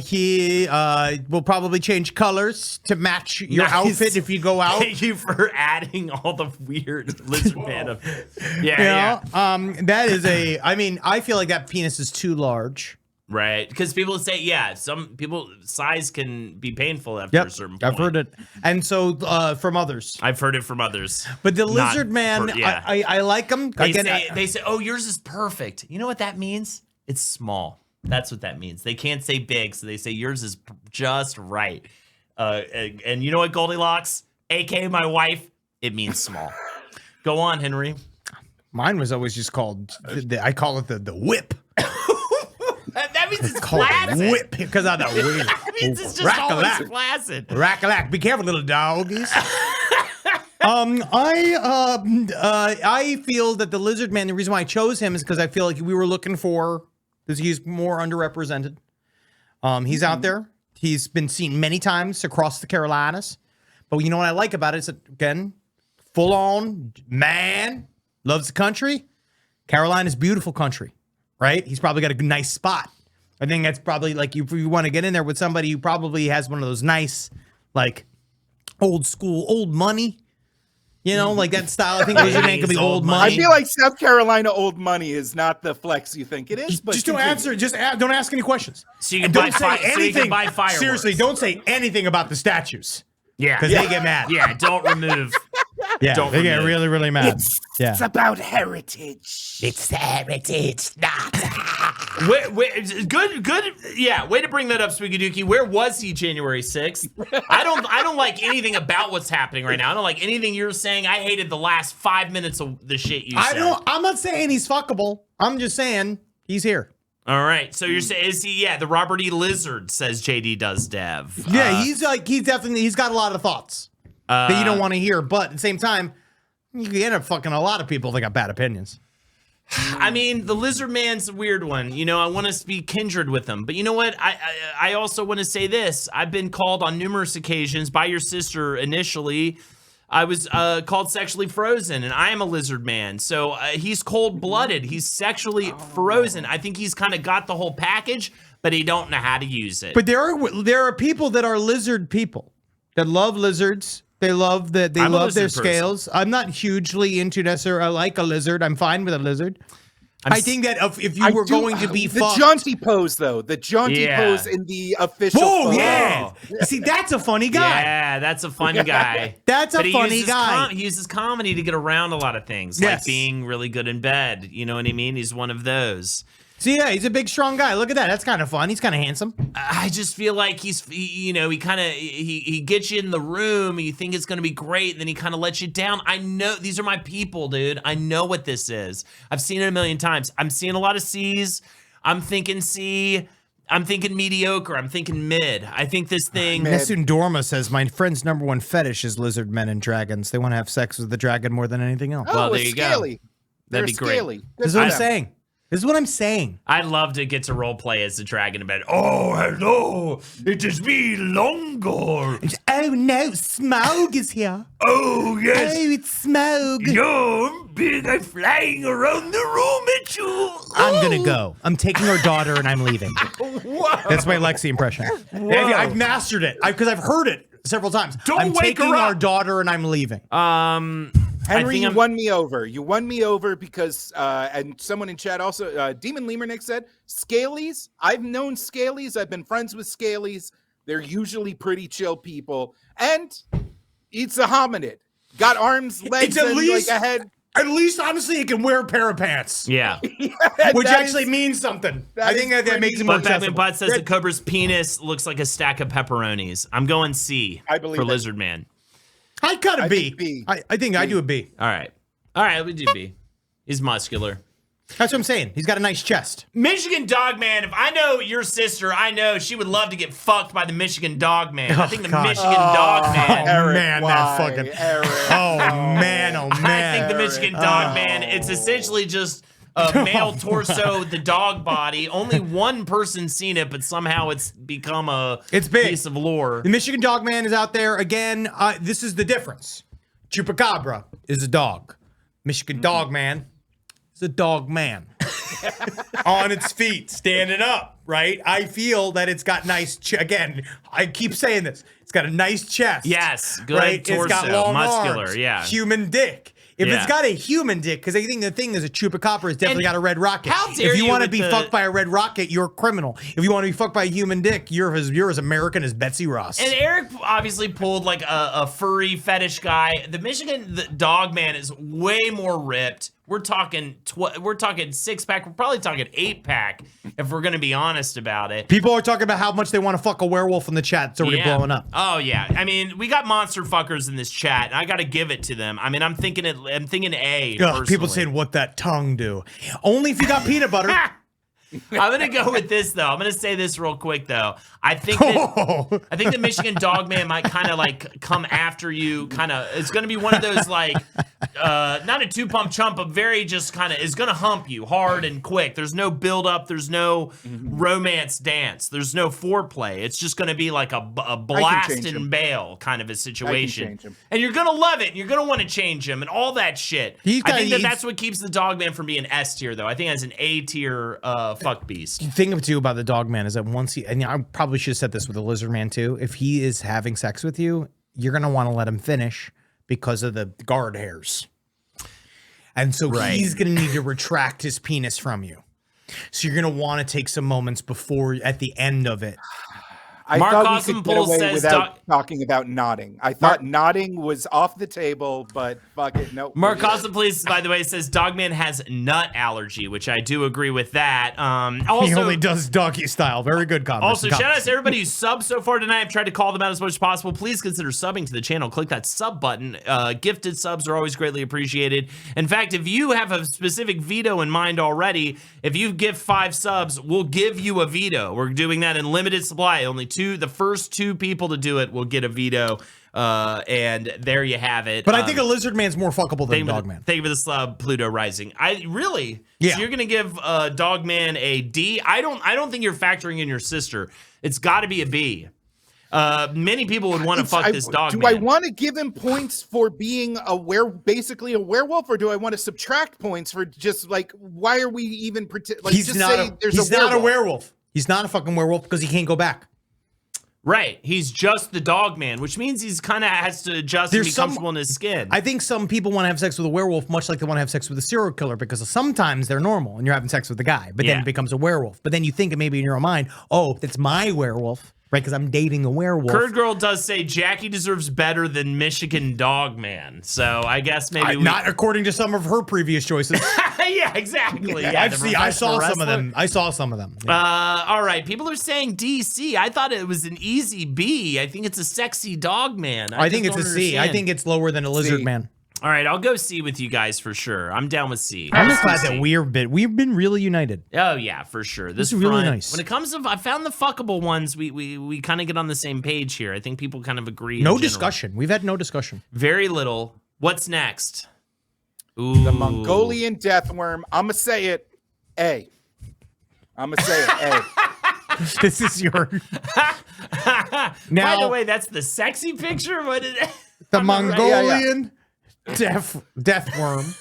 He will probably change colors to match your outfit if you go out. Thank you for adding all the weird lizard man of. Yeah. That is I mean, I feel like that penis is too large. Right, because people say, some people size can be painful after a certain point. I've heard it, and so from others. I've heard it from others. But the lizard man, I like him. They say, oh, yours is perfect. You know what that means? It's small. That's what that means. They can't say big, so they say yours is just right. And you know what, Goldilocks, aka my wife, it means small. Go on, Henry. Mine was always just called. I call it the whip. That means it's flaccid. Whip because of the whip. That means it's just always flaccid. Rack-a-lack. Be careful, little doggies. I feel that the lizard man, the reason why I chose him is because I feel like we were looking for, because he's more underrepresented. He's out there. He's been seen many times across the Carolinas. But you know what I like about it is that, again, full on man, loves the country. Carolina's beautiful country, right? He's probably got a nice spot. I think that's probably like if you want to get in there with somebody who probably has one of those nice, like old school, old money, you know, like that style. I think lizard man could be old money. I feel like South Carolina old money is not the flex you think it is. But just don't answer. Don't ask any questions. So you can buy fireworks. Seriously, don't say anything about the statues. Yeah, because they get mad. Yeah, don't remove. Yeah, they get really, really mad. It's about heritage. It's heritage, not. Good. Yeah, way to bring that up, Spooky Dookie. Where was he January 6th? I don't like anything about what's happening right now. I don't like anything you're saying. I hated the last 5 minutes of the shit you said. I'm not saying he's fuckable. I'm just saying he's here. All right, so you're saying, is he, the Robert E. Lizard, says JD Does Dev. Yeah, he's got a lot of thoughts that you don't want to hear, but at the same time, you can end up fucking a lot of people that got bad opinions. I mean, the lizard man's a weird one. You know, I want to be kindred with him. But you know what? I also want to say this. I've been called on numerous occasions by your sister initially. I was called sexually frozen, and I am a lizard man. So he's cold-blooded. He's sexually frozen. I think he's kind of got the whole package, but he don't know how to use it. But there are people that are lizard people that love lizards. They love their scales. I'm not hugely into necessarily. I like a lizard. I'm fine with a lizard. I think that if you were going to be the fucked, jaunty pose though, the jaunty pose in the official. Oh yeah, see that's a funny guy. Yeah, that's a funny guy. That's a funny guy. He uses comedy to get around a lot of things, like being really good in bed. You know what I mean? He's one of those. So yeah, he's a big, strong guy. Look at that. That's kind of fun. He's kind of handsome. I just feel like he gets you in the room and you think it's going to be great, and then he kind of lets you down. I know these are my people, dude. I know what this is. I've seen it a million times. I'm seeing a lot of C's. I'm thinking C. I'm thinking mediocre. I'm thinking mid. I think this thing. Nesundorma says, my friend's #1 fetish is lizard men and dragons. They want to have sex with the dragon more than anything else. Oh, well, there you scaly. go. That'd be scaly. great. This is what I'm saying. This is what I'm saying. I'd love to get to role play as the dragon in bed. Oh, hello. It is me, Longor. Oh, no. Smaug is here. Oh, yes. Oh, it's Smaug. You're big. I'm flying around the room at you. I'm going to go. I'm taking her daughter and I'm leaving. That's my Lexi impression. I've mastered it because I've heard it several times. I'm taking our daughter and I'm leaving. Henry, you won me over. You won me over because, and someone in chat also, Demon Lemurnick said, Scalies. I've known Scalies. I've been friends with Scalies. They're usually pretty chill people. And it's a hominid. Got arms, legs, and like a head. At least, honestly, it can wear a pair of pants. Yeah. Which actually means something. I think that makes it more accessible. Bot says the cobra's penis looks like a stack of pepperonis. I'm going C for Lizard Man. I got a B. I think I do a B. All right, we do B. He's muscular. That's what I'm saying. He's got a nice chest. Michigan Dogman. If I know your sister, I know she would love to get fucked by the Michigan Dogman. I think the Michigan Dogman. Oh man, that fucking. Oh man. I think the Michigan Dogman. It's essentially just a male torso, the dog body. Only one person's seen it, but somehow it's become it's big. Piece of lore. The Michigan Dogman is out there again. This is the difference. Chupacabra is a dog. Michigan Dogman is a dog man on its feet, standing up. Right? I feel that it's got nice. Again, I keep saying this. It's got a nice chest. Yes, good right? torso, it's got long muscular. arms, yeah, human dick. If Yeah. it's got a human dick, because I think the thing is a chupacabra has definitely And got a red rocket. how dare If you you want to with be the- fucked by a red rocket, you're a criminal. If you want to be fucked by a human dick, you're as American as Betsy Ross. And Eric obviously pulled like a furry fetish guy. The Michigan dogman is way more ripped. We're talking 6-pack. We're probably talking 8-pack if we're gonna be honest about it. People are talking about how much they want to fuck a werewolf in the chat. It's already blowing up. Oh yeah. I mean, we got monster fuckers in this chat, and I got to give it to them. I mean, I'm thinking A. Ugh, personally. people saying what that tongue do. Only if you got peanut butter. I'm gonna go with this though. I'm gonna say this real quick though. I think the Michigan Dogman might kind of like come after you. It's gonna be one of those like not a 2-pump chump, but very just kind of is gonna hump you hard and quick. There's no build up. There's no romance dance. There's no foreplay. It's just gonna be like a blast and bail kind of a situation. And you're gonna love it. And you're gonna want to change him and all that shit. I think that's what keeps the Dogman from being S tier though. I think that's an A tier fuck beast. The thing too about the dog man is that once he, and I probably should have said this with the lizard man too, if he is having sex with you, you're going to want to let him finish because of the guard hairs. And so he's going to need to retract his penis from you. So you're going to want to take some moments before, at the end of it. I Mark thought we Awesome could get Bull away says without talking about nodding. I thought nodding was off the table, but fuck it, no. Mark Awesome, please, by the way, says Dogman has nut allergy, which I do agree with that. Also, He only does doggy style. Very good comment. Also, shout out to everybody who's subbed so far tonight. I've tried to call them out as much as possible. Please consider subbing to the channel. Click that sub button. Gifted subs are always greatly appreciated. In fact, if you have a specific veto in mind already, if you give 5 subs, we'll give you a veto. We're doing that in limited supply. Only the first 2 people to do it will get a veto. And there you have it. But I think a lizard man's more fuckable than a dog man. Thank you for the sub, Pluto Rising. Yeah. So you're gonna give Dogman a D? I don't think you're factoring in your sister. It's got to be a B. Many people would want to fuck this Dogman. Do I want to give him points for being basically a werewolf, or do I want to subtract points for just like why are we even like He's not a werewolf. He's not a fucking werewolf because he can't go back. Right. He's just the Dogman, which means he's kind of has to adjust and be comfortable in his skin. I think some people want to have sex with a werewolf much like they want to have sex with a serial killer because sometimes they're normal and you're having sex with the guy, but then it becomes a werewolf. But then you think maybe in your own mind, oh, that's my werewolf, right? Because I'm dating a werewolf. Kurd Girl does say Jackie deserves better than Michigan Dogman. So I guess maybe not according to some of her previous choices. Yeah, exactly. Yeah, I saw some of them. Yeah. All right. People are saying DC. I thought it was an easy B. I think it's a sexy dog man. I think it's a C. I think it's lower than a lizard man. All right, I'll go C with you guys for sure. I'm down with C. I'm just glad that we've been really united. Oh yeah, for sure. This is really nice. When it comes to, I found the fuckable ones. We kind of get on the same page here. I think people kind of agree. No discussion. We've had no discussion. Very little. What's next? Ooh. The Mongolian deathworm. I'ma say it. A. I'ma say it. A. This is your. Now, by the way, that's the sexy picture. What is it? The Mongolian deathworm.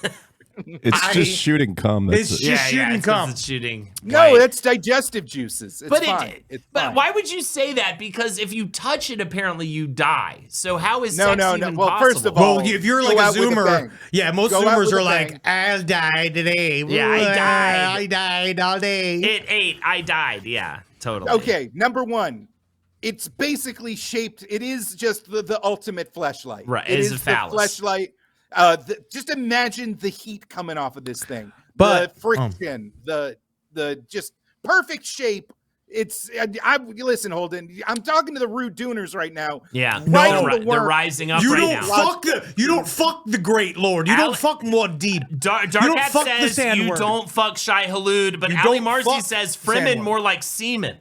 It's just shooting cum. It's just shooting cum. It's shooting. No, that's digestive juices. It's fine. But why would you say that? Because if you touch it, apparently you die. So how is sex even Well, possible? first of all, if you're like a Zoomer, most Zoomers are like, bang. I died today. Yeah, I died. I died all day. It ate. I died. Yeah, totally. Okay, number one. It's basically shaped. It is just the ultimate fleshlight. Right. It is is a phallus. the fleshlight. Just imagine the heat coming off of this thing. But the friction, the just perfect shape. It's listen, Holden. I'm talking to the rude Dooners right now. Yeah, they're rising up you right don't now. You don't fuck the Great Lord. You don't fuck Muad'Dib. Dark you don't Hat fuck says the you Sandworm. don't fuck Shai Halud, but You Ali don't Marcy fuck says Fremen Sandworm. more like semen.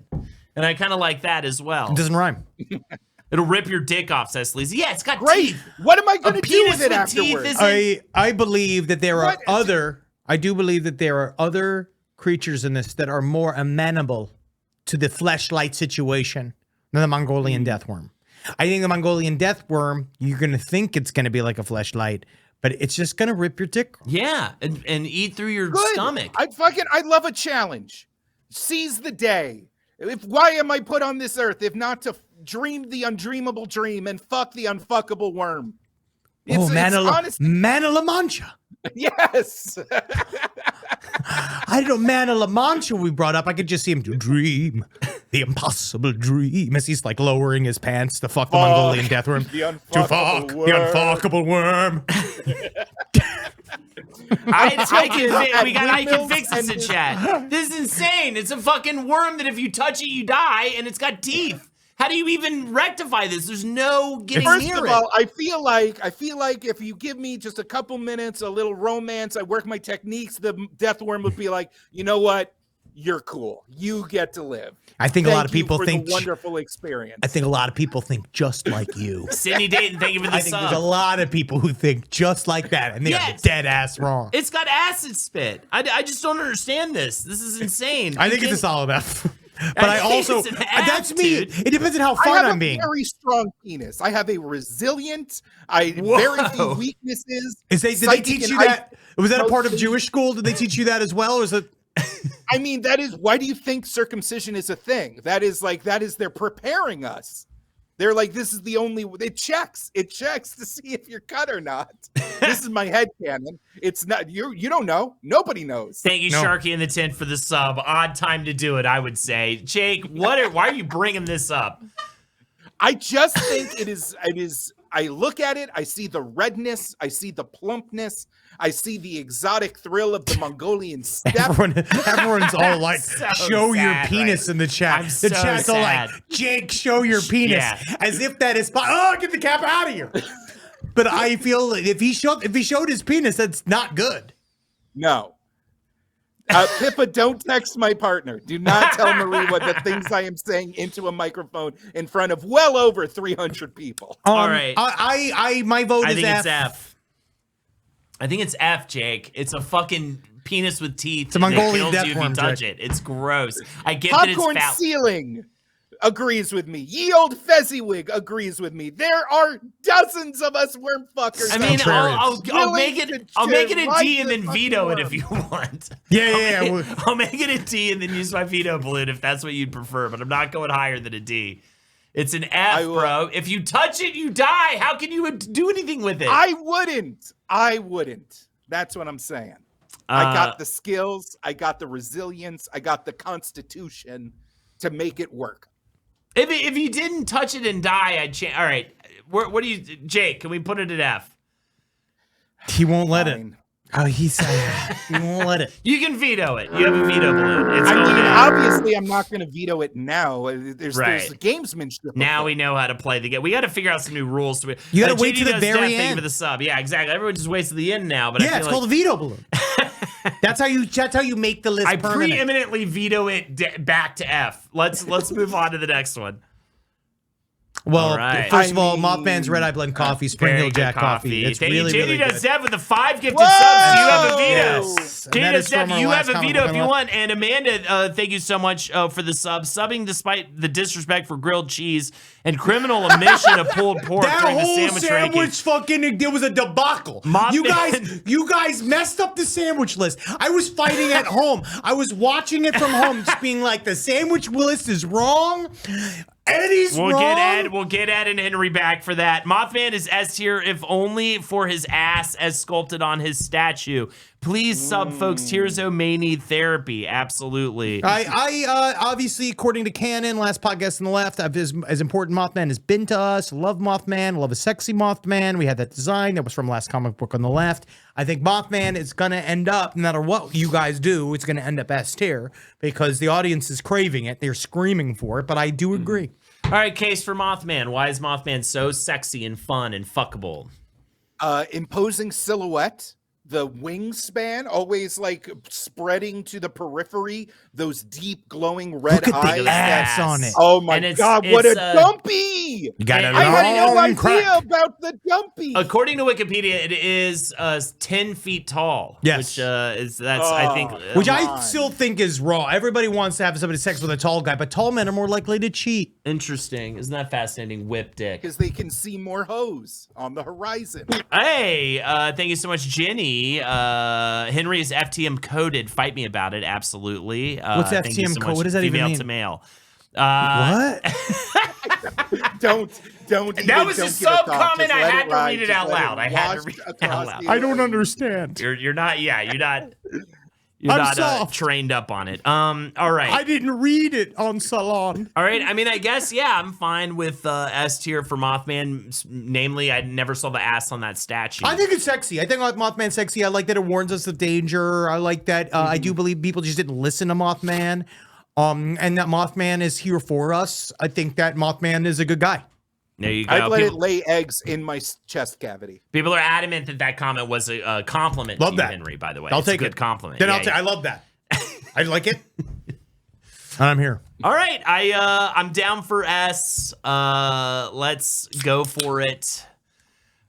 And I kind of like that as well. It doesn't rhyme. It'll rip your dick off, says Lizzie. Yeah, it's got great. teeth. What am I going to do penis with it with afterwards? teeth I believe that there are I do believe that there are other creatures in this that are more amenable to the fleshlight situation than the Mongolian deathworm. I think the Mongolian deathworm, you're going to think it's going to be like a fleshlight, but it's just going to rip your dick off. Yeah, and eat through your stomach. I love a challenge. Seize the day. Why am I put on this earth if not to dream the undreamable dream and fuck the unfuckable worm? Oh, honest. Man of La Mancha. Yes. I don't know, Man of La Mancha we brought up. I could just see him do dream, the impossible dream, as he's like lowering his pants to fuck the Mongolian deathworm. The To fuck the unfuckable worm. I can fix this in chat. This is insane. It's a fucking worm that if you touch it, you die, and it's got teeth. How do you even rectify this? There's no getting near it. First of all, I feel like if you give me just a couple minutes, a little romance, I work my techniques, the deathworm would be like, you know what? You're cool. You get to live. I think a lot of people for think the wonderful experience. I think a lot of people think just like you. Sydney Dayton, thank you for the I think sub. there's a lot of people who think just like that, and they're dead ass wrong. It's got acid spit. I just don't understand this. This is insane. I think it's a solid F. But I also, that's me. It depends on how fun I'm being. I have a very strong penis. I have a resilient, very few weaknesses. Did they teach you that? Was that a part of Jewish school? Did they teach you that as well? Or is it? I mean, that is, why do you think circumcision is a thing? That is, they're preparing us. They're like, this is the only, it checks to see if you're cut or not. This is my headcanon. It's not, you don't know. Nobody knows. Thank you, Sharky in the tent, for the sub. Odd time to do it, I would say. Jake, why are you bringing this up? I just think it is, I look at it, I see the redness, I see the plumpness, I see the exotic thrill of the Mongolian steppe. Everyone's all like, so show your sad, penis in the chat. I'm The so chat's all like, sad. Jake, show your penis. Yeah. As if that is, oh, get the Kappa out of here. But I feel if he showed his penis, that's not good. No. Pippa, don't text my partner. Do not tell Marie what the things I am saying into a microphone in front of well over 300 people. All right. My vote I is think F. it's F. I think it's F, Jake. It's a fucking penis with teeth. It's a Mongolian that kills you if you deathworm, touch Jake. it. It's gross. I get Popcorn that it's ceiling agrees with me. Ye old Fezziwig agrees with me. There are dozens of us worm fuckers. I mean, I'll make it a D and the then veto it fucking if you want. Yeah. I'll make it a D and then use my veto balloon if that's what you'd prefer, but I'm not going higher than a D. It's an F, bro. If you touch it, you die. How can you do anything with it? I wouldn't. That's what I'm saying. I got the skills. I got the resilience. I got the constitution to make it work. If you didn't touch it and die, I'd change. All right. What do you, Jake? Can we put it at F? He won't let it. Fine. Oh, he won't let it. You can veto it. You have a veto balloon. It's I going mean, in. obviously, I'm not going to veto it now. There's Right. gamesmanship. Now we know how to play the game. We got to figure out some new rules. To You gotta wait GD to the does very Thank you end. for the sub. Yeah, exactly. Everyone just waits to the end now. But I Yeah, feel it's like called a veto balloon. That's how you make the list I permanent. preeminently veto it back to F. Let's move on to the next one. Well, All right. first of all, I mean, Mothman's Red Eye Blend Coffee, Spring Very Hill good Jack Coffee. It's Thank really, you, really JD good. does Dev with the 5 gifted Whoa! subs. You have a veto. Yes. And JD that does is from Dev, our you last have a comment veto we're if gonna you love. want. And Amanda, thank you so much for the sub. Subbing despite the disrespect for grilled cheese and criminal omission of pulled pork That during the whole sandwich ranking. sandwich fucking, there was a debacle. Mothman. You guys messed up the sandwich list. I was fighting at home. I was watching it from home, just being like, the sandwich list is wrong. Eddie's wrong. We'll get Ed and Henry back for that. Mothman is S tier, if only for his ass as sculpted on his statue. Please sub, folks. Tirzo may need therapy. Absolutely. I obviously, according to canon, last podcast on the left, as important Mothman has been to us. Love Mothman. Love a sexy Mothman. We had that design that was from last comic book on the left. I think Mothman is going to end up, no matter what you guys do, it's going to end up S tier because the audience is craving it. They're screaming for it, but I do agree. All right, case for Mothman. Why is Mothman so sexy and fun and fuckable? Imposing silhouette. The wingspan always like spreading to the periphery, those deep glowing red Look at eyes. the ass on it. Oh my And God, what a it's, dumpy! You got a I had no long idea crack. about the dumpy. According to Wikipedia, it is 10 feet tall. Yes. Which I think. Which Come I on. still think is raw. Everybody wants to have somebody sex with a tall guy, but tall men are more likely to cheat. Interesting. Isn't that fascinating? Whip dick. Because they can see more hoes on the horizon. Hey, thank you so much, Jenny. Henry is FTM coded. Fight me about it. Absolutely. What's thank you FTM so code? much. What does that even Female mean? to male. What? Don't. That was just so common. I had to read it out loud. I had to read it out loud. I don't understand. You're not. Yeah, you're not. You're I'm not soft. trained up on it. All right. I didn't read it on Salon. All right. I mean, I guess, yeah, I'm fine with S tier for Mothman. Namely, I never saw the ass on that statue. I think it's sexy. I think Mothman's sexy. I like that it warns us of danger. I like that. I do believe people just didn't listen to Mothman. And that Mothman is here for us. I think that Mothman is a good guy. There you go. I'd let it lay eggs in my chest cavity. People are adamant that comment was a compliment Love to that. you, Henry, by the way. I'll It's take a good it. compliment. Then Yeah, I love that. I like it. And I'm here. All right. I'm down for S. Let's go for it.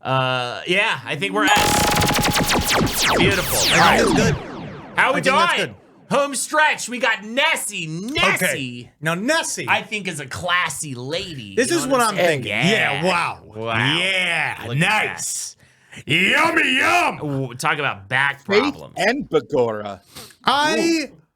Yeah, I think we're S. Beautiful. All right. That's good. How we I think that's doing? good. Home stretch. We got Nessie. Nessie. Okay. Now, Nessie. I think is a classy lady. This You know is what I'm saying? thinking. Yeah. Wow. Yeah. Look at Nice. Yummy yum. Ooh, talk about back Faith problems. and Bagora.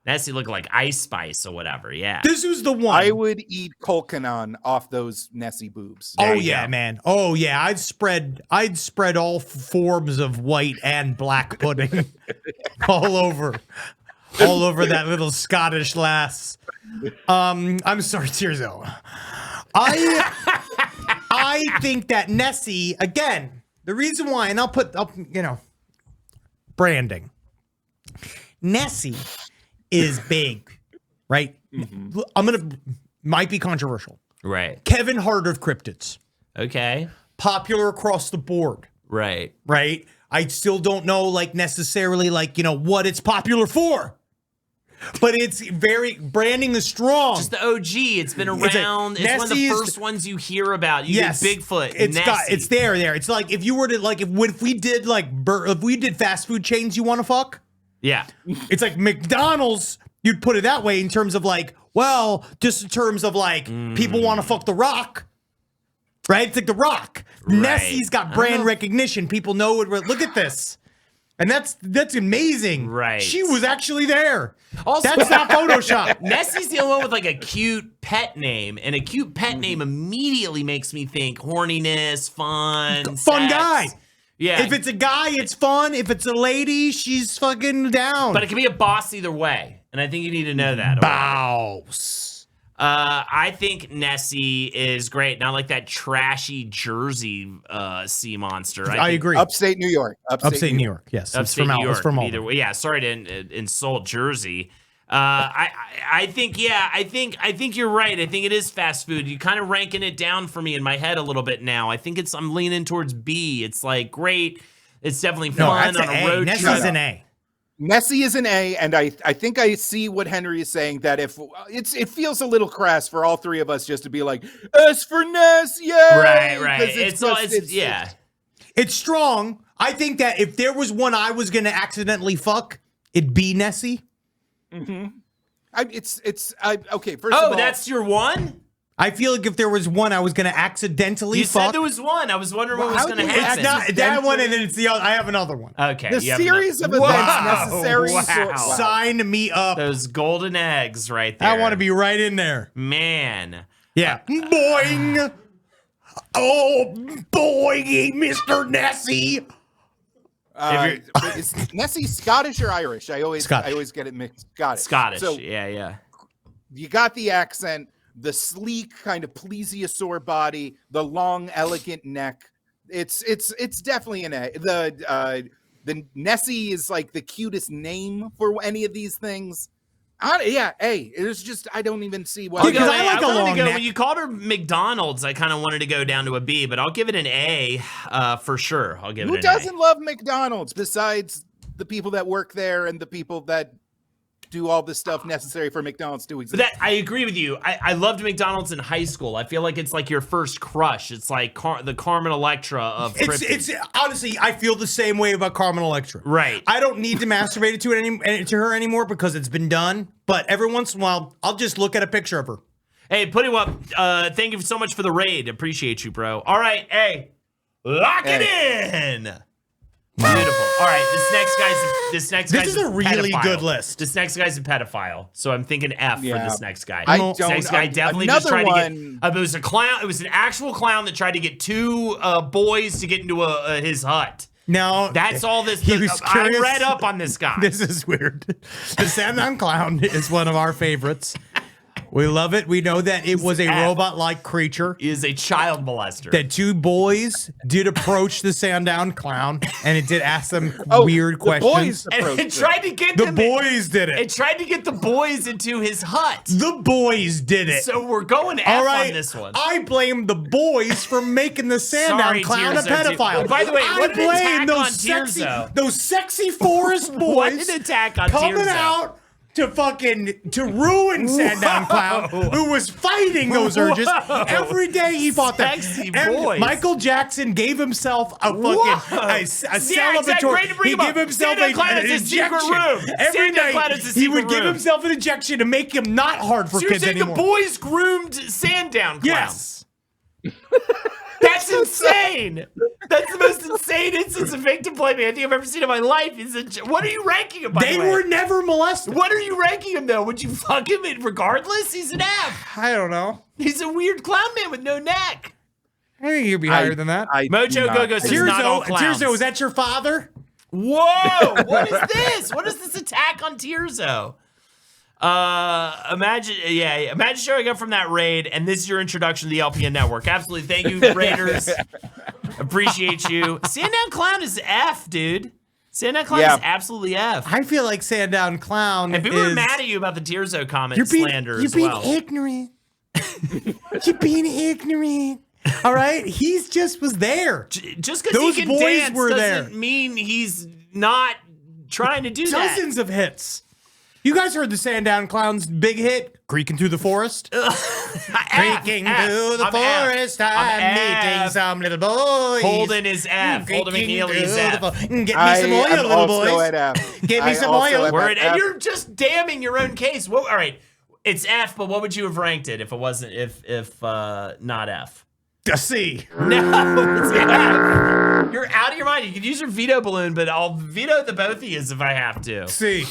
Nessie looking like Ice Spice or whatever. Yeah. This was the one. I would eat Kolkanon off those Nessie boobs. There Oh you yeah, go. man. Oh yeah. I'd spread all forms of white and black pudding all over that little Scottish lass. I'm sorry, Tirzo. I think that Nessie, again, the reason why, and I'll put up, branding. Nessie is big, right? Might be controversial. Right. Kevin Hart of Cryptids. Okay. Popular across the board, Right. right? I still don't know, necessarily, what it's popular for. But it's branding is strong. Just the OG. It's been around. It's one of the Nessie is- first ones you hear about. You Yes, get Bigfoot. It's Nessie. there. It's like if you were to if we did fast food chains you want to fuck, Yeah. it's like McDonald's. You'd put it that way in terms of just in terms of people want to fuck The Rock, right? It's like The Rock. Right. Nessie's got brand recognition. People know it. Look at this. And that's amazing. Right. She was actually there. Also- That's not Photoshop. Nessie's the only one with a cute pet name, and a cute pet name immediately makes me think horniness, fun, Fun sex. guy. Yeah. If it's a guy, it's fun. If it's a lady, she's fucking down. But it can be a boss either way, and I think you need to know that. Boss. I think Nessie is great. Not like that trashy Jersey sea monster. I think agree. Upstate New York. Upstate New York. Yes. Upstate New York. It's from Either way. Yeah. Sorry to insult Jersey. I think you're right. I think it is fast food. You're kind of ranking it down for me in my head a little bit now. I think I'm leaning towards B. It's great. It's definitely fun on a road trip. Nessie's an A. Nessie is an A, and I think I see what Henry is saying, that if it feels a little crass for all three of us just to be like, S for Ness, yeah. Right. It's strong. I think that if there was one I was gonna accidentally fuck, it'd be Nessie. Okay. First of all, That's your one? I feel like if there was one I was gonna accidentally You fuck. said there was one. I was wondering what was how going to do you- happen. It's not that one, and then it's the other. I have another one. Okay. the you have series of another- events necessary. Wow. Sign me up. Those golden eggs right there. I want to be right in there. Man. Yeah. Boing. Oh, boing, Mr. Nessie. Is Nessie Scottish or Irish? I always get it mixed. Scottish. So Yeah. you got the accent, the sleek kind of plesiosaur body, the long, elegant neck. It's definitely an A. The Nessie is the cutest name for any of these things. A. It's just I don't even see what. Because I like a long neck. When you called her McDonald's, I kind of wanted to go down to a B, but I'll give it an A for sure. I'll give it Who an doesn't A. love McDonald's besides the people that work there and the people that do all the stuff necessary for McDonald's to exist? But I agree with you. I loved McDonald's in high school. I feel like it's your first crush. It's like the Carmen Electra of cryptids. It's honestly, I feel the same way about Carmen Electra. Right. I don't need to masturbate to her anymore because it's been done. But every once in a while, I'll just look at a picture of her. Hey, Putty Wop, thank you so much for the raid. Appreciate you, bro. All right, hey, lock it in. Beautiful. All right, this next guy's is a really pedophile. good list. This next guy's a pedophile, so I'm thinking F for this next guy. I This next guy definitely just tried to get. It was a clown. It was an actual clown that tried to get two boys to get into his hut. Now That's all this. he was I curious. read up on this guy. This is weird. The Sandown Clown is one of our favorites. We love it. We know that it was a robot-like creature. He is a child molester. That two boys did approach the Sandown Clown, and it did ask them weird questions. And it tried to get The them. boys did it. It tried to get the boys into his hut. The boys did it. So we're going F All right, on this one. I blame the boys for making the Sandown Sorry, Clown a Tirza, pedophile. by the way, I what an attack blame on those sexy forest boys. What an attack on coming Tirza. out to ruin Sandown Clown, who was fighting those urges every day. He fought them. Sexy And boys. Michael Jackson gave himself a fucking Whoa. celebratory. He gave himself Sandown Clown an is a secret injection room. every Sandown Clown night. is a He would secret give room. himself an injection to make him not hard for So you're kids saying anymore. the boys groomed Sandown Clown? Yes. That's insane. That's the most insane instance of victim blaming I think I've ever seen in my life. What are you ranking him, by They the way? were never molested. What are you ranking him, though? Would you fuck him regardless? He's an F. I don't know. He's a weird clown man with no neck. I think you'd be higher than that. Mojo Go-Go says not all clowns. Tirzo, is that your father? Whoa! What is this? What is this attack on Tirzo? Imagine showing up from that raid, and this is your introduction to the LPN network. Absolutely, thank you, Raiders. Appreciate you. Sandown Clown is F, dude. Sandown Clown is absolutely F. I feel like Sandown Clown And people are mad at you about the Tirzo comment slander as You're well. being ignorant. You're being ignorant. All right? He's just was there. Just because he Those can boys dance were doesn't there. mean he's not trying to do that. Dozens of hits. You guys heard the Sandown Clown's big hit, Creaking Through the Forest? Creaking through the forest, I'm meeting some little boys. Holden is F. Holden McNeely is F. Get me some oil, little boys. Get me some oil. And you're just damning your own case. All right, it's F, but what would you have ranked it if it wasn't if not F? A C. No, it's F. You're out of your mind. You could use your veto balloon, but I'll veto the both of you if I have to. C.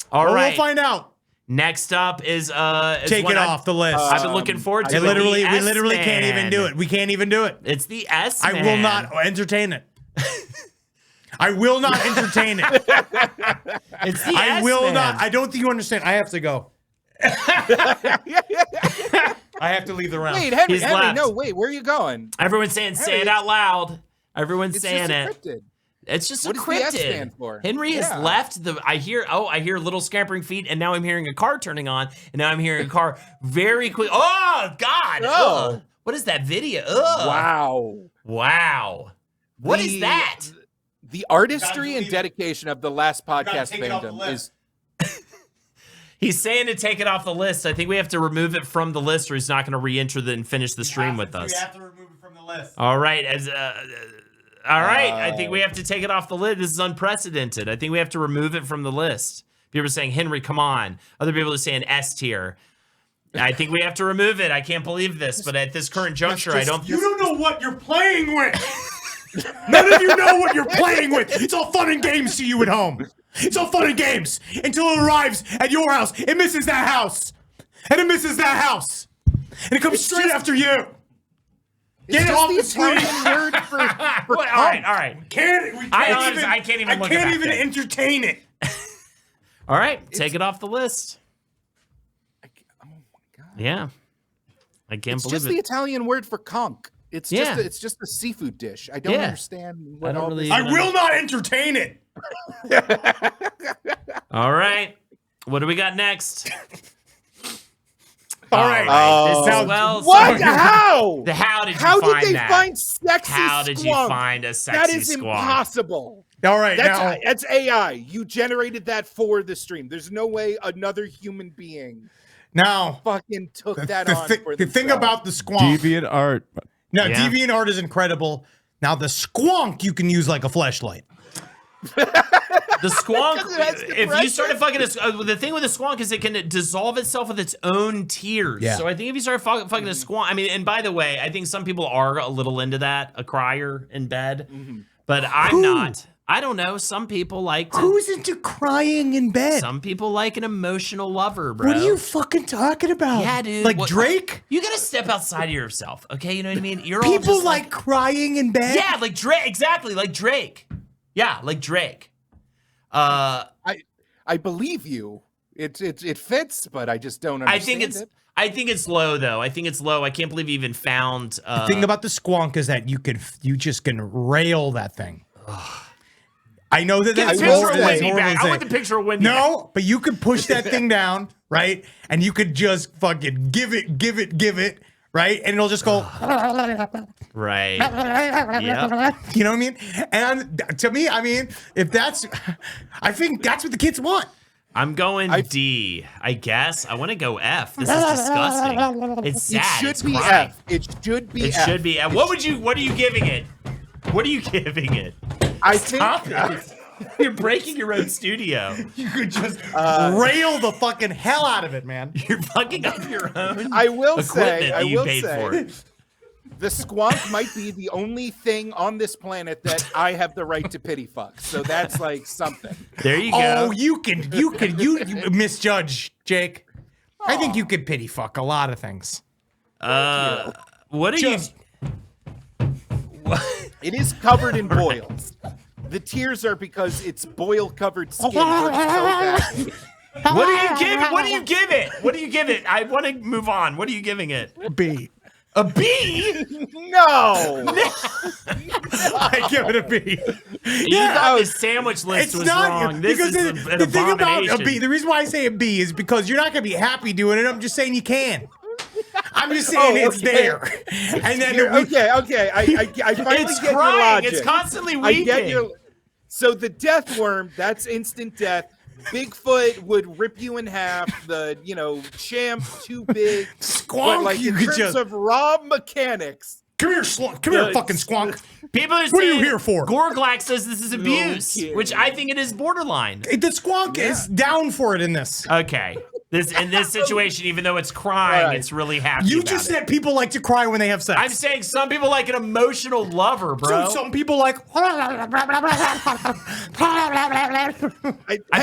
All right. We'll find out. Next up is take it off the list. I've been looking forward to. We literally can't even do it. We can't even do it. It's the S. I will not entertain it. I will not entertain it. It's the I S will man. not. I don't think you understand. I have to go. I have to leave the round. Wait, Henry, He's left. no, wait, where are you going? Everyone's saying, say it out loud. Everyone's saying it. Cryptid. It's just What a does the S cryptid. stand for? Henry has left the. I hear little scampering feet, and now I'm hearing a car turning on, and now I'm hearing a car very quick. Oh God! Oh. Ugh. What is that video? Ugh. Wow! What is that? The artistry and dedication of the last podcast fandom is. He's saying to take it off the list. I think we have to remove it from the list, or he's not going to re-enter and finish the stream with us. We have to remove it from the list. All right, all right. I think we have to take it off the list. This is unprecedented. I think we have to remove it from the list. People are saying, Henry, come on. Other people are saying S tier. I think we have to remove it. I can't believe this, but at this current juncture, I don't. You don't know what you're playing with. None of you know what you're playing with. It's all fun and games to you at home. It's all fun and games until it arrives at your house. It misses that house. And it misses that house. And it comes straight after you. Get it off the screen. Word for All right. I can't even it. entertain it. All right, take it off the list. Oh my God. Yeah. I can't It's believe just it. the Italian word for conch. It's just a seafood dish. I don't understand what don't all really this. I will not entertain it. All right. What do we got next? All right. This is What? How? How did you How find did they that? find sexy How did you Squonk? find a sexy That is Squonk? impossible. All right. Now, That's AI. You generated that for the stream. There's no way another human being fucking took that on for the thing themselves. about the Squonk. Deviant art. No, Yeah. deviant art is incredible. Now the Squonk you can use like a fleshlight. The Squonk, Because it has if you depression. started fucking the thing with the Squonk is it can dissolve itself with its own tears. Yeah. So I think if you start fucking a Squonk, I mean, and by the way, I think some people are a little into that, a crier in bed, but I'm not. I don't know. Some people like to. Who's into crying in bed? Some people like an emotional lover, bro. What are you fucking talking about? Yeah, dude. Like What- Drake? You gotta step outside of yourself, okay? You know what I mean? You're all People just like crying in bed? yeah, like Drake. Exactly, like Drake. Yeah, like Drake. I believe you. It fits, but I just don't understand it. I think it's low though. I think it's low. I can't believe you even found. The thing about the Squonk is that you just can rail that thing. I know that Get that's the picture horrible. of That's Wendy horrible back. to I say. want the picture of Wendy. No, but you could push that thing down, right? And you could just fucking give it, right? And it'll just go. Right. Yeah. You know what I mean? And to me, I mean, if that's, I think that's what the kids want. I'm going D. I guess I want to go F. This is disgusting. It's sad. It It's should be crying. F. It should be It F. should be F. What are you giving it? What are you giving it? I think Stop it. You're breaking your own studio. You could just rail the fucking hell out of it, man. You're fucking up your own I will equipment say, that you paid for. the Squonk might be the only thing on this planet that I have the right to pity fuck. So that's like something. There you go. Oh, you misjudge, Jake. I think you could pity fuck a lot of things. What are Just- It is covered in boils. The tears are because it's boil-covered skin. hurts so bad. What do you give it? What do you give it? What do you give it? I want to move on. What are you giving it? B. A B? No. I give it a B. You thought the sandwich list was wrong. This because is an the thing about a abomination. B. The reason why I say a B is because you're not going to be happy doing it. I'm just saying you can. I'm just saying it's okay. there. And then Okay. I finally It's get your crying. logic. It's constantly I weeping. get your. So the deathworm, that's instant death. Bigfoot would rip you in half. The champ too big. Squonk, But like you in could terms just of raw mechanics, come here, fucking Squonk. People are What are you saying here for? Gorglax says this is abuse, kidding. which I think it is borderline. The Squonk is down for it in this. Okay. In this situation, even though it's crying, All right. it's really happy. You about just it. said people like to cry when they have sex. I'm saying some people like an emotional lover, bro. So some people like. I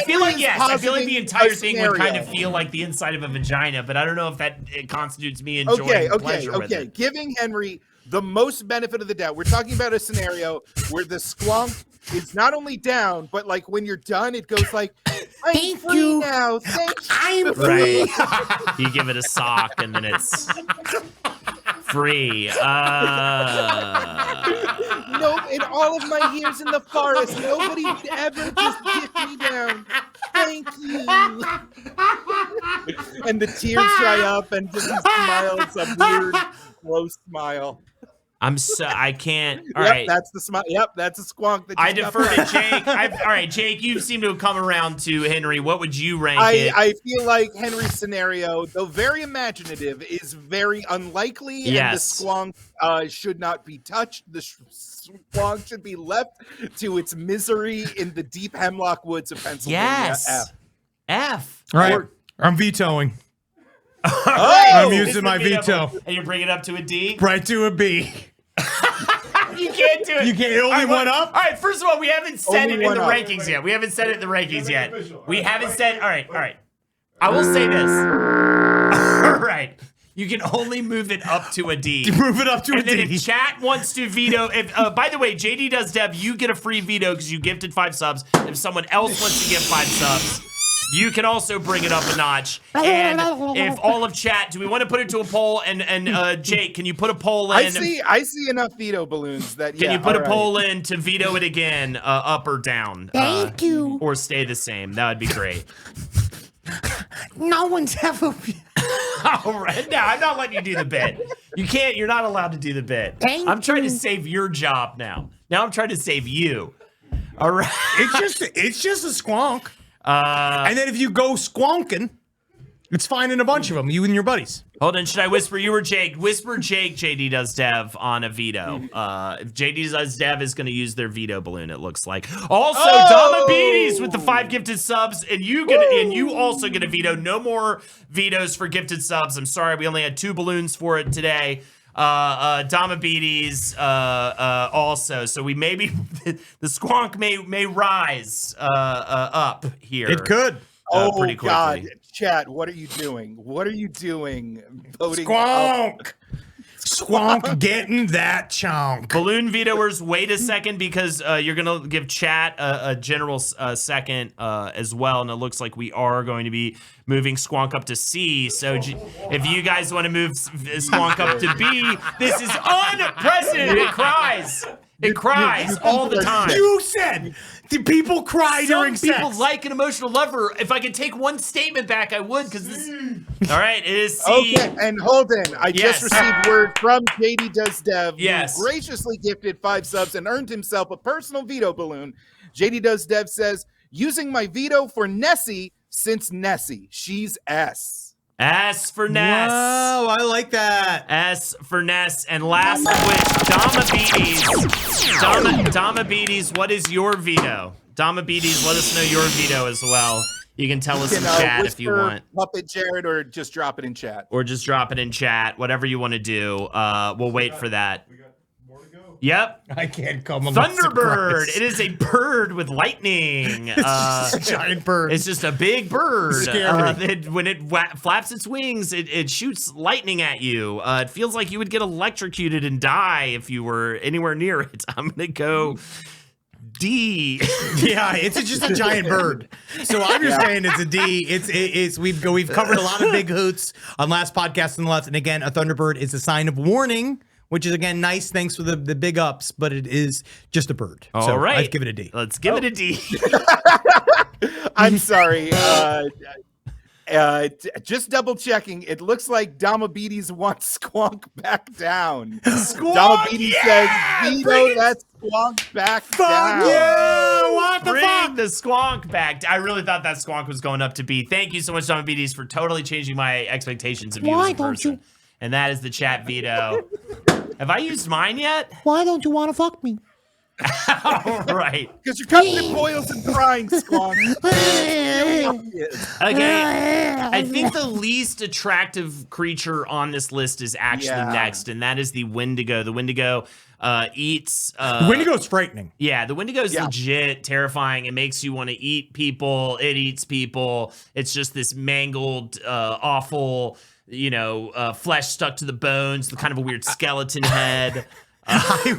feel like yes. I feel like the entire thing would kind of scenario. feel like the inside of a vagina, but I don't know if it constitutes me enjoying pleasure with it. Giving Henry the most benefit of the doubt. We're talking about a scenario where the Squonk is not only down, but like when you're done, it goes like, "I'm Thank free you. now. Thank you." I'm free. Right. You give it a sock and then it's free. No, in all of my years in the forest, nobody ever just kicked me down. Thank you. And the tears dry up, and just he smiles a weird, gross smile. I can't. All Yep, right. that's the smile. Yep, that's a Squonk. That I just defer got to Jake. All right, Jake, you seem to have come around to Henry. What would you rank it? I feel like Henry's scenario, though very imaginative, is very unlikely, Yes. and the Squonk should not be touched. The Squonk should be left to its misery in the deep hemlock woods of Pennsylvania. Yes. F. All right. I'm vetoing. Oh, I'm This using is my the veto. And you bring it up to a D? Right to a B. You can't do it. You can't- only All right, one up? All right, first of all, we haven't said Only it in one the up. rankings yet. We haven't said it in the rankings yet. We haven't said. All right. I will say this. All right. You can only move it up to a D. Move it up to a And then D. if chat wants to veto, by the way, JD does Deb, you get a free veto because you gifted 5 subs. If someone else wants to give 5 subs, you can also bring it up a notch. And if all of chat, do we want to put it to a poll? And Jake, can you put a poll in? I see enough veto balloons that. Can Yeah, you put a all right. poll in to veto it again, up or down? Thank you. Or stay the same. That would be great. No one's ever. All right. No, I'm not letting you do the bit. You can't. You're not allowed to do the bit. I'm trying to save your job now. Now I'm trying to save you. All right. It's just a Squonk. And then if you go squonking, it's finding a bunch of them, you and your buddies. Hold on. Should I whisper you or Jake? Whisper Jake. JD does Dev on a veto. If JD does Dev is going to use their veto balloon. It looks like. Also, Damabides with the 5 gifted subs, and you also get a veto. No more vetoes for gifted subs. I'm sorry, we only had 2 balloons for it today. Damabites also. So we maybe the Squonk may rise up here. It could. Pretty quickly. God, chat, what are you doing? What are you doing? Voting Squonk! Squonk getting that chunk. Balloon vetoers, wait a second because you're going to give chat a general second as well. And it looks like we are going to be moving Squonk up to C. So if you guys want to move Squonk up to B, this is unprecedented. It cries. It cries all the time. You said the people cry during Some people sex. like an emotional lover. If I could take one statement back, I would, because this... All right, it is C. Okay, and Holden, I Yes. just received word from JD Does Dev, Yes. who graciously gifted 5 subs and earned himself a personal veto balloon. JD Does Dev says, using my veto for Nessie since Nessie. She's S. S for Ness. Wow, I like that. S for Ness. And last of which, Damabites, what is your veto? Damabites, let us know your veto as well. You can tell us in chat if you want. Puppet Jared, or just drop it in chat. Or just drop it in chat, whatever you want to do. We'll wait for that. We got more to go. Yep. I can't come unless Thunderbird. surprise. It is a bird with lightning. It's just a giant bird. It's just a big bird. Scary. When it flaps its wings, it shoots lightning at you. It feels like you would get electrocuted and die if you were anywhere near it. I'm gonna go D. Yeah, it's just a giant bird. So I'm just saying it's a D. It's we've covered a lot of big hoots on last podcast on the left, and again, a Thunderbird is a sign of warning, which is again nice. Thanks for the big ups, but it is just a bird. All right, I'd give it a D. Let's give it a D. I'm sorry. Just double checking. It looks like Damabites wants Squonk back down. Damabites says, veto that Squonk back down. Yeah, what the Bring fuck? the Squonk back. I really thought that Squonk was going up to B. Thank you so much, Damabites, for totally changing my expectations of you as a person. And that is the chat veto. Have I used mine yet? Why don't you want to fuck me? All right. Because you're cutting in boils and crying, Squonk. Okay, I think the least attractive creature on this list is actually next, and that is the Wendigo. The Wendigo eats... Wendigo's frightening. Yeah, the Wendigo is legit terrifying. It makes you want to eat people. It eats people. It's just this mangled, awful, flesh stuck to the bones, the kind of a weird skeleton head. I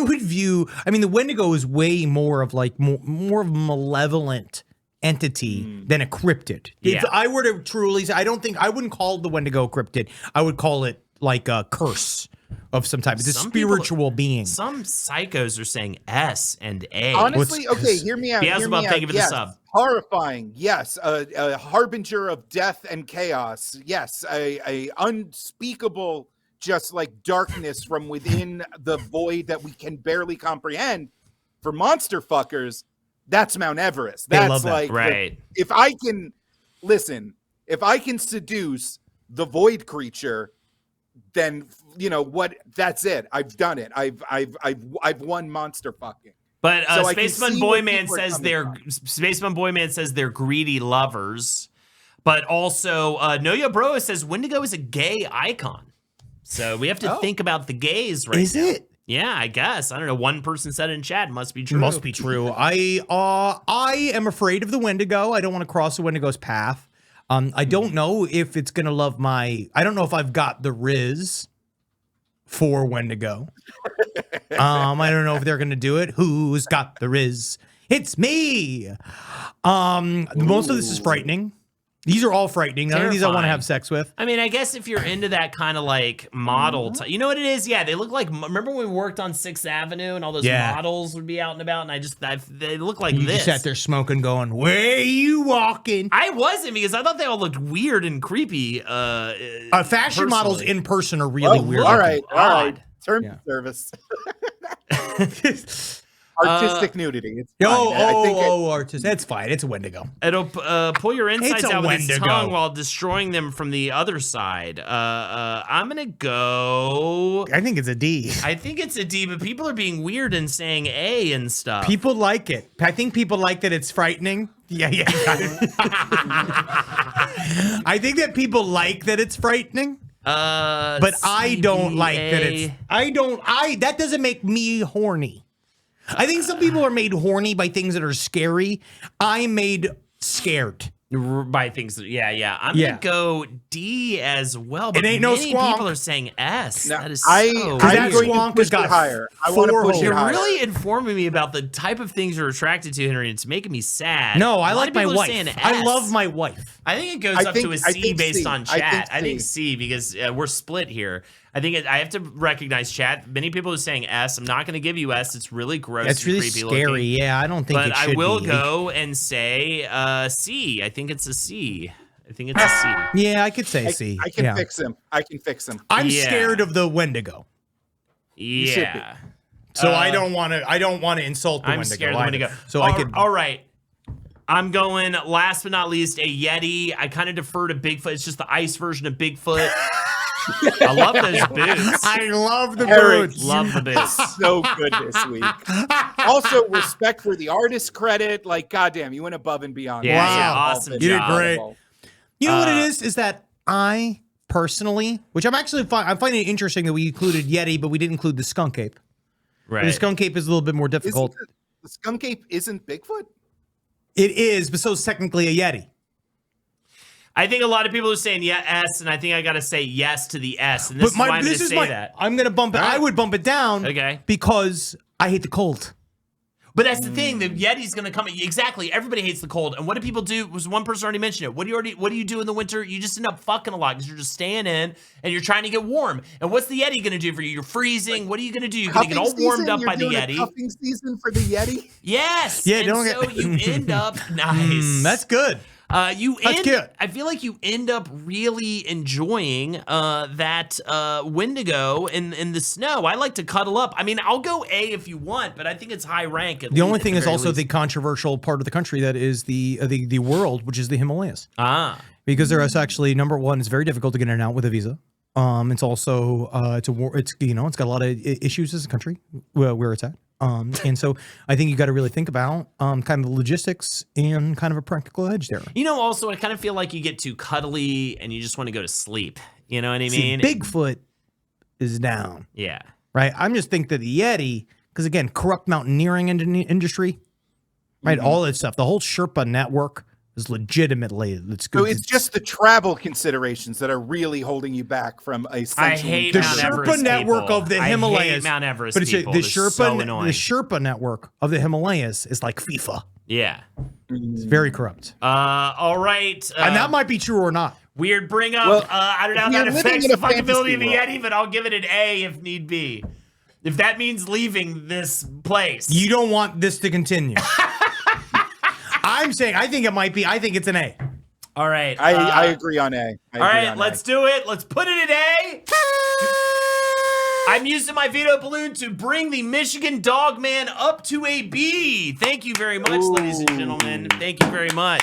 would view. I mean, the Wendigo is way more of like more of a malevolent entity than a cryptid. Yeah. If I were to truly, I wouldn't call the Wendigo a cryptid. I would call it like a curse of some type. It's a spiritual being. Some psychos are saying S and A. Honestly, okay, hear me out. Beelzebub, thank you for the sub. Horrifying, yes. A harbinger of death and chaos. Yes, a unspeakable, just like darkness from within the void that we can barely comprehend. For monster fuckers, that's Mount Everest. That's love that. like, Right. If I can seduce the void creature, then what? That's it. I've done it. I've won monster fucking. But So I can Spaceman see where Boyman people are says coming they're greedy lovers. But also, Noya Bro says Wendigo is a gay icon. So we have to think about the gays right now. Is it? Yeah, I guess. I don't know. One person said it in chat. Must be true. Must be true. I am afraid of the Wendigo. I don't want to cross the Wendigo's path. I don't know if it's gonna love my. I don't know if I've got the Riz for Wendigo. I don't know if they're gonna do it. Who's got the Riz? It's me. Most of this is frightening. These are all frightening. None of these I want to have sex with. I mean, I guess if you're into that kind of like model, you know what it is? Yeah, they look like. Remember when we worked on 6th Avenue and all those models would be out and about, and they look like You this. just sat there smoking, going, "Where you walking?" I wasn't, because I thought they all looked weird and creepy. Fashion models in person are really weird. All right. Odd. Terms of service. Artistic nudity. It's fine. Artist. It's fine. It's a Wendigo. It'll pull your insides It's a out with its Wendigo. tongue while destroying them from the other side. I'm gonna go. I think it's a D. I think it's a D, but people are being weird and saying A and stuff. People like it. I think people like that it's frightening. Yeah. Got it. I think that people like that it's frightening. But I don't like that it's. That doesn't make me horny. I think some people are made horny by things that are scary. I'm made scared. By things. Yeah. I'm gonna go D as well. But It ain't no many Squonk. people are saying S. No, that is I'm so. that going Squonk to push has got it higher. I want to four push it You're higher. really informing me about the type of things you're attracted to, Henry. It's making me sad. No, I A lot like of my people are wife. saying I S. love my wife. I think it goes I up think- to a I C think based C. on I chat. I think think C because we're split here. I think I have to recognize chat. Many people are saying S. I'm not going to give you S. It's really gross. That's and really creepy scary. looking. Yeah, I don't think But it should I will be. go and say C. I think it's a C. I think it's a C. Yeah, I could say C. I can yeah. fix him. I can fix him. I'm Yeah. scared of the Wendigo, should be. Yeah. so I don't want to. I don't want to insult the I'm Wendigo. scared of the Wendigo. So I could. All right. I'm going last but not least, a Yeti. I kind of defer to Bigfoot. It's just the ice version of Bigfoot. I love those boots. I love the Eric, boots. Love the boots. So good this week. Also, respect for the artist credit. Like, goddamn, you went above and beyond. Yeah, Wow. yeah, awesome You did job. great. You know what it is that I personally, which I'm actually I'm finding it interesting that we included Yeti, but we didn't include the skunk ape. Right. The skunk ape is a little bit more difficult. The skunk ape isn't Bigfoot? It is, but so is technically a Yeti. I think a lot of people are saying S, and I think I got to say yes to the S. And this is why I'm going to say that. I'm going to bump it. All right. I would bump it down. Okay. Because I hate the cold. But that's the thing. The Yeti's going to come. Exactly. Everybody hates the cold. And what do people do? Was one person already mentioned it. What do you do in the winter? You just end up fucking a lot because you're just staying in and you're trying to get warm. And what's the Yeti going to do for you? You're freezing. What are you going to do? You're going to get all warmed up by the Yeti. Cuffing season for the Yeti? Yes. Yeah, and don't so get- you end up nice. That's good. That's cute. I feel like you end up really enjoying that Wendigo in the snow. I like to cuddle up. I mean, I'll go A if you want, but I think it's high rank. The only thing is also the controversial part of the country that is the world, which is the Himalayas. Because there is actually, number one, it's very difficult to get in and out with a visa. It's also it's got a lot of issues as a country where it's at. And so I think you got to really think about kind of the logistics and kind of a practical edge there. You know, also, I kind of feel like you get too cuddly and you just want to go to sleep. You know what I mean? Bigfoot is down, Yeah. right? I'm just think that the Yeti, because again, corrupt mountaineering industry, right? All that stuff, the whole Sherpa network is legitimately, it's good. So it's just the travel considerations that are really holding you back from a I central hate the Mount Sherpa Everest network people. of the I Himalayas. hate Mount Everest but it's people. the They're Sherpa, so annoying. the Sherpa network of the Himalayas is like FIFA. Yeah. It's very corrupt, All right. and that might be true or not. Weird bring up. Well, I don't know how you're that living affects in the a fantasy fuckability of the world. Yeti, but I'll give it an A if need be. If that means leaving this place. You don't want this to continue. I'm saying I think it might be. I think it's an A. All right. I agree on A. All right, let's do it. Let's put it in A. I'm using my veto balloon to bring the Michigan Dogman up to a B. Thank you very much, ladies and gentlemen. Thank you very much.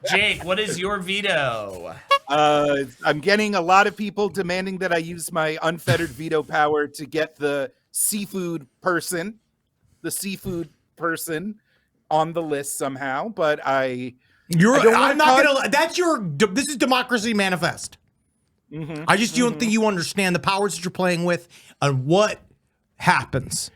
Jake, what is your veto? I'm getting a lot of people demanding that I use my unfettered veto power to get the seafood person on the list somehow, but I'm not gonna. That's this is democracy manifest. I just don't think you understand the powers that you're playing with and what happens.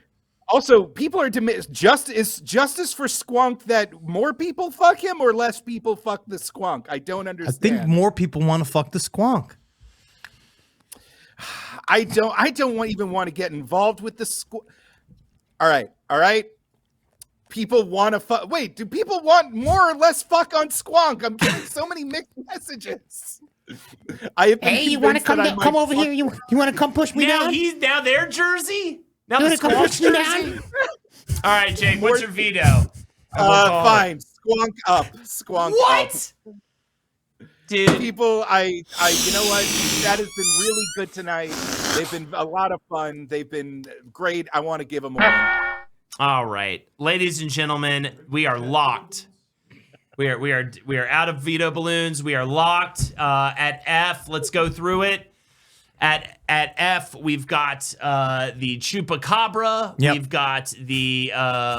Also, people are justice for Squonk that more people fuck him or less people fuck the Squonk. I don't I understand. think more people want to fuck the Squonk. I don't even want to get involved with the Squonk. All right. People want to fuck. Wait, do people want more or less fuck on Squonk? I'm getting so many mixed messages. I have been Hey, you want to convinced come that I might over here? You want to come push me Now down? he's now their jersey? Now You the wanna come Squonk's push me jersey? down? All right, Jake, what's your veto? And we'll call it. Fine. Squonk up. Squonk up. What? Dude, People, you know what? That has been really good tonight. They've been a lot of fun. They've been great. I want to give them a win. all right. Ladies and gentlemen, we are locked. We are out of veto balloons. We are locked at F. Let's go through it. At At F, we've got the Chupacabra. Yep. We've got the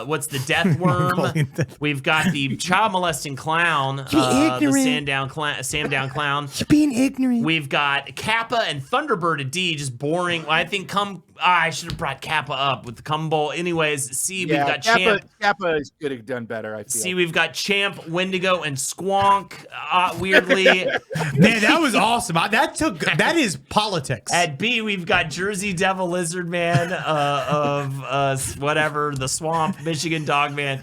what's the deathworm? We've got the child molesting clown. The ignorant. Sandown clown. You're being ignorant. We've got Kappa and Thunderbird at D, just boring. I think I should have brought Kappa up with the cum bowl. Anyways, C, we've got Champ. Kappa could have done better, I feel. C, we've got Champ, Wendigo, and Squonk. Weirdly. Man, that was awesome. That is politics. At B, we've got Jersey Devil Lizard Man of whatever, the Swamp, Michigan Dogman,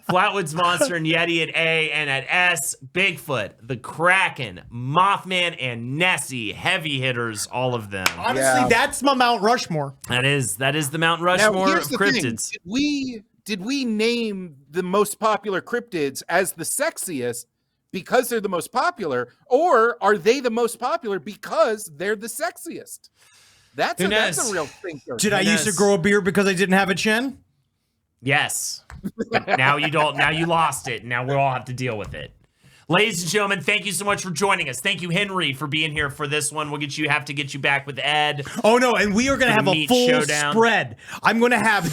Flatwoods Monster, and Yeti at A. And at S, Bigfoot, the Kraken, Mothman, and Nessie. Heavy hitters, all of them. Honestly, that's my Mount Rushmore. That is the Mount Rushmore here's of the cryptids. Thing. Did we name the most popular cryptids as the sexiest because they're the most popular, or are they the most popular because they're the sexiest? That's a real thinker. Did I used to grow a beard because I didn't have a chin? Yes. But now you don't. Now you lost it. Now we'll all have to deal with it. Ladies and gentlemen, thank you so much for joining us. Thank you, Henry, for being here for this one. We'll have to get you back with Ed. Oh no, and we are going to have a full showdown. spread. I'm going to have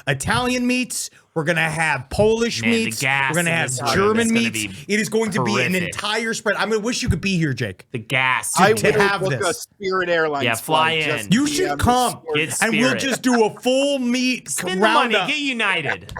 Italian meats. We're going to have Polish meats. We're going to have German meats. It is going to be an entire spread. I'm going to wish you could be here, Jake. The gas. I to have book this. a Spirit Airlines. Yeah, fly in. You should come, and we'll just do a full meat Spend the money. roundup. Get united.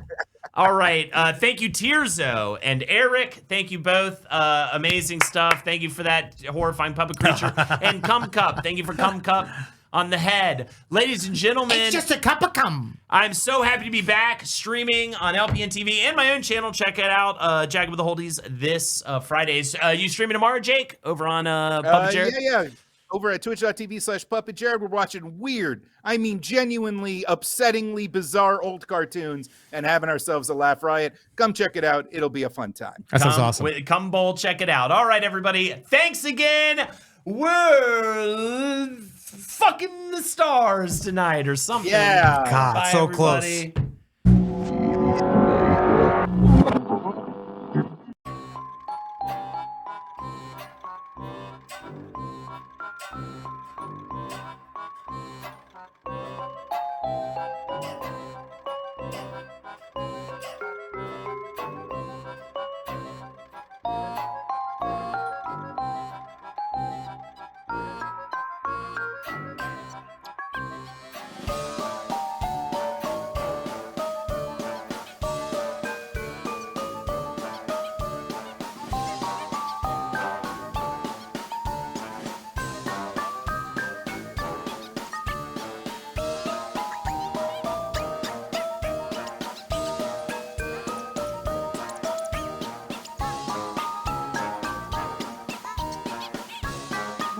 All right. Thank you, Tierzo and Eric. Thank you both. Amazing stuff. Thank you for that horrifying puppet creature. And Cum Cup. Thank you for Cum Cup on the head. Ladies and gentlemen. It's just a cup of cum. I'm so happy to be back streaming on LPN TV and my own channel. Check it out. Jack with the Holdies this Fridays. You streaming tomorrow, Jake? Over on Puppet Jared? Yeah. Over at twitch.tv/Puppet Jared, we're watching weird, I mean genuinely upsettingly bizarre old cartoons and having ourselves a laugh riot. Come check it out. It'll be a fun time. That sounds awesome. Come bowl, check it out. All right, everybody. Thanks again. We're fucking the stars tonight or something. Yeah. God, Bye, so everybody. close.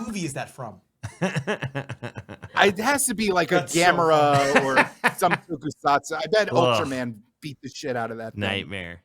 Movie is that from? It has to be like That's a Gamera or some tokusatsu. I bet Ultraman beat the shit out of that thing. Nightmare.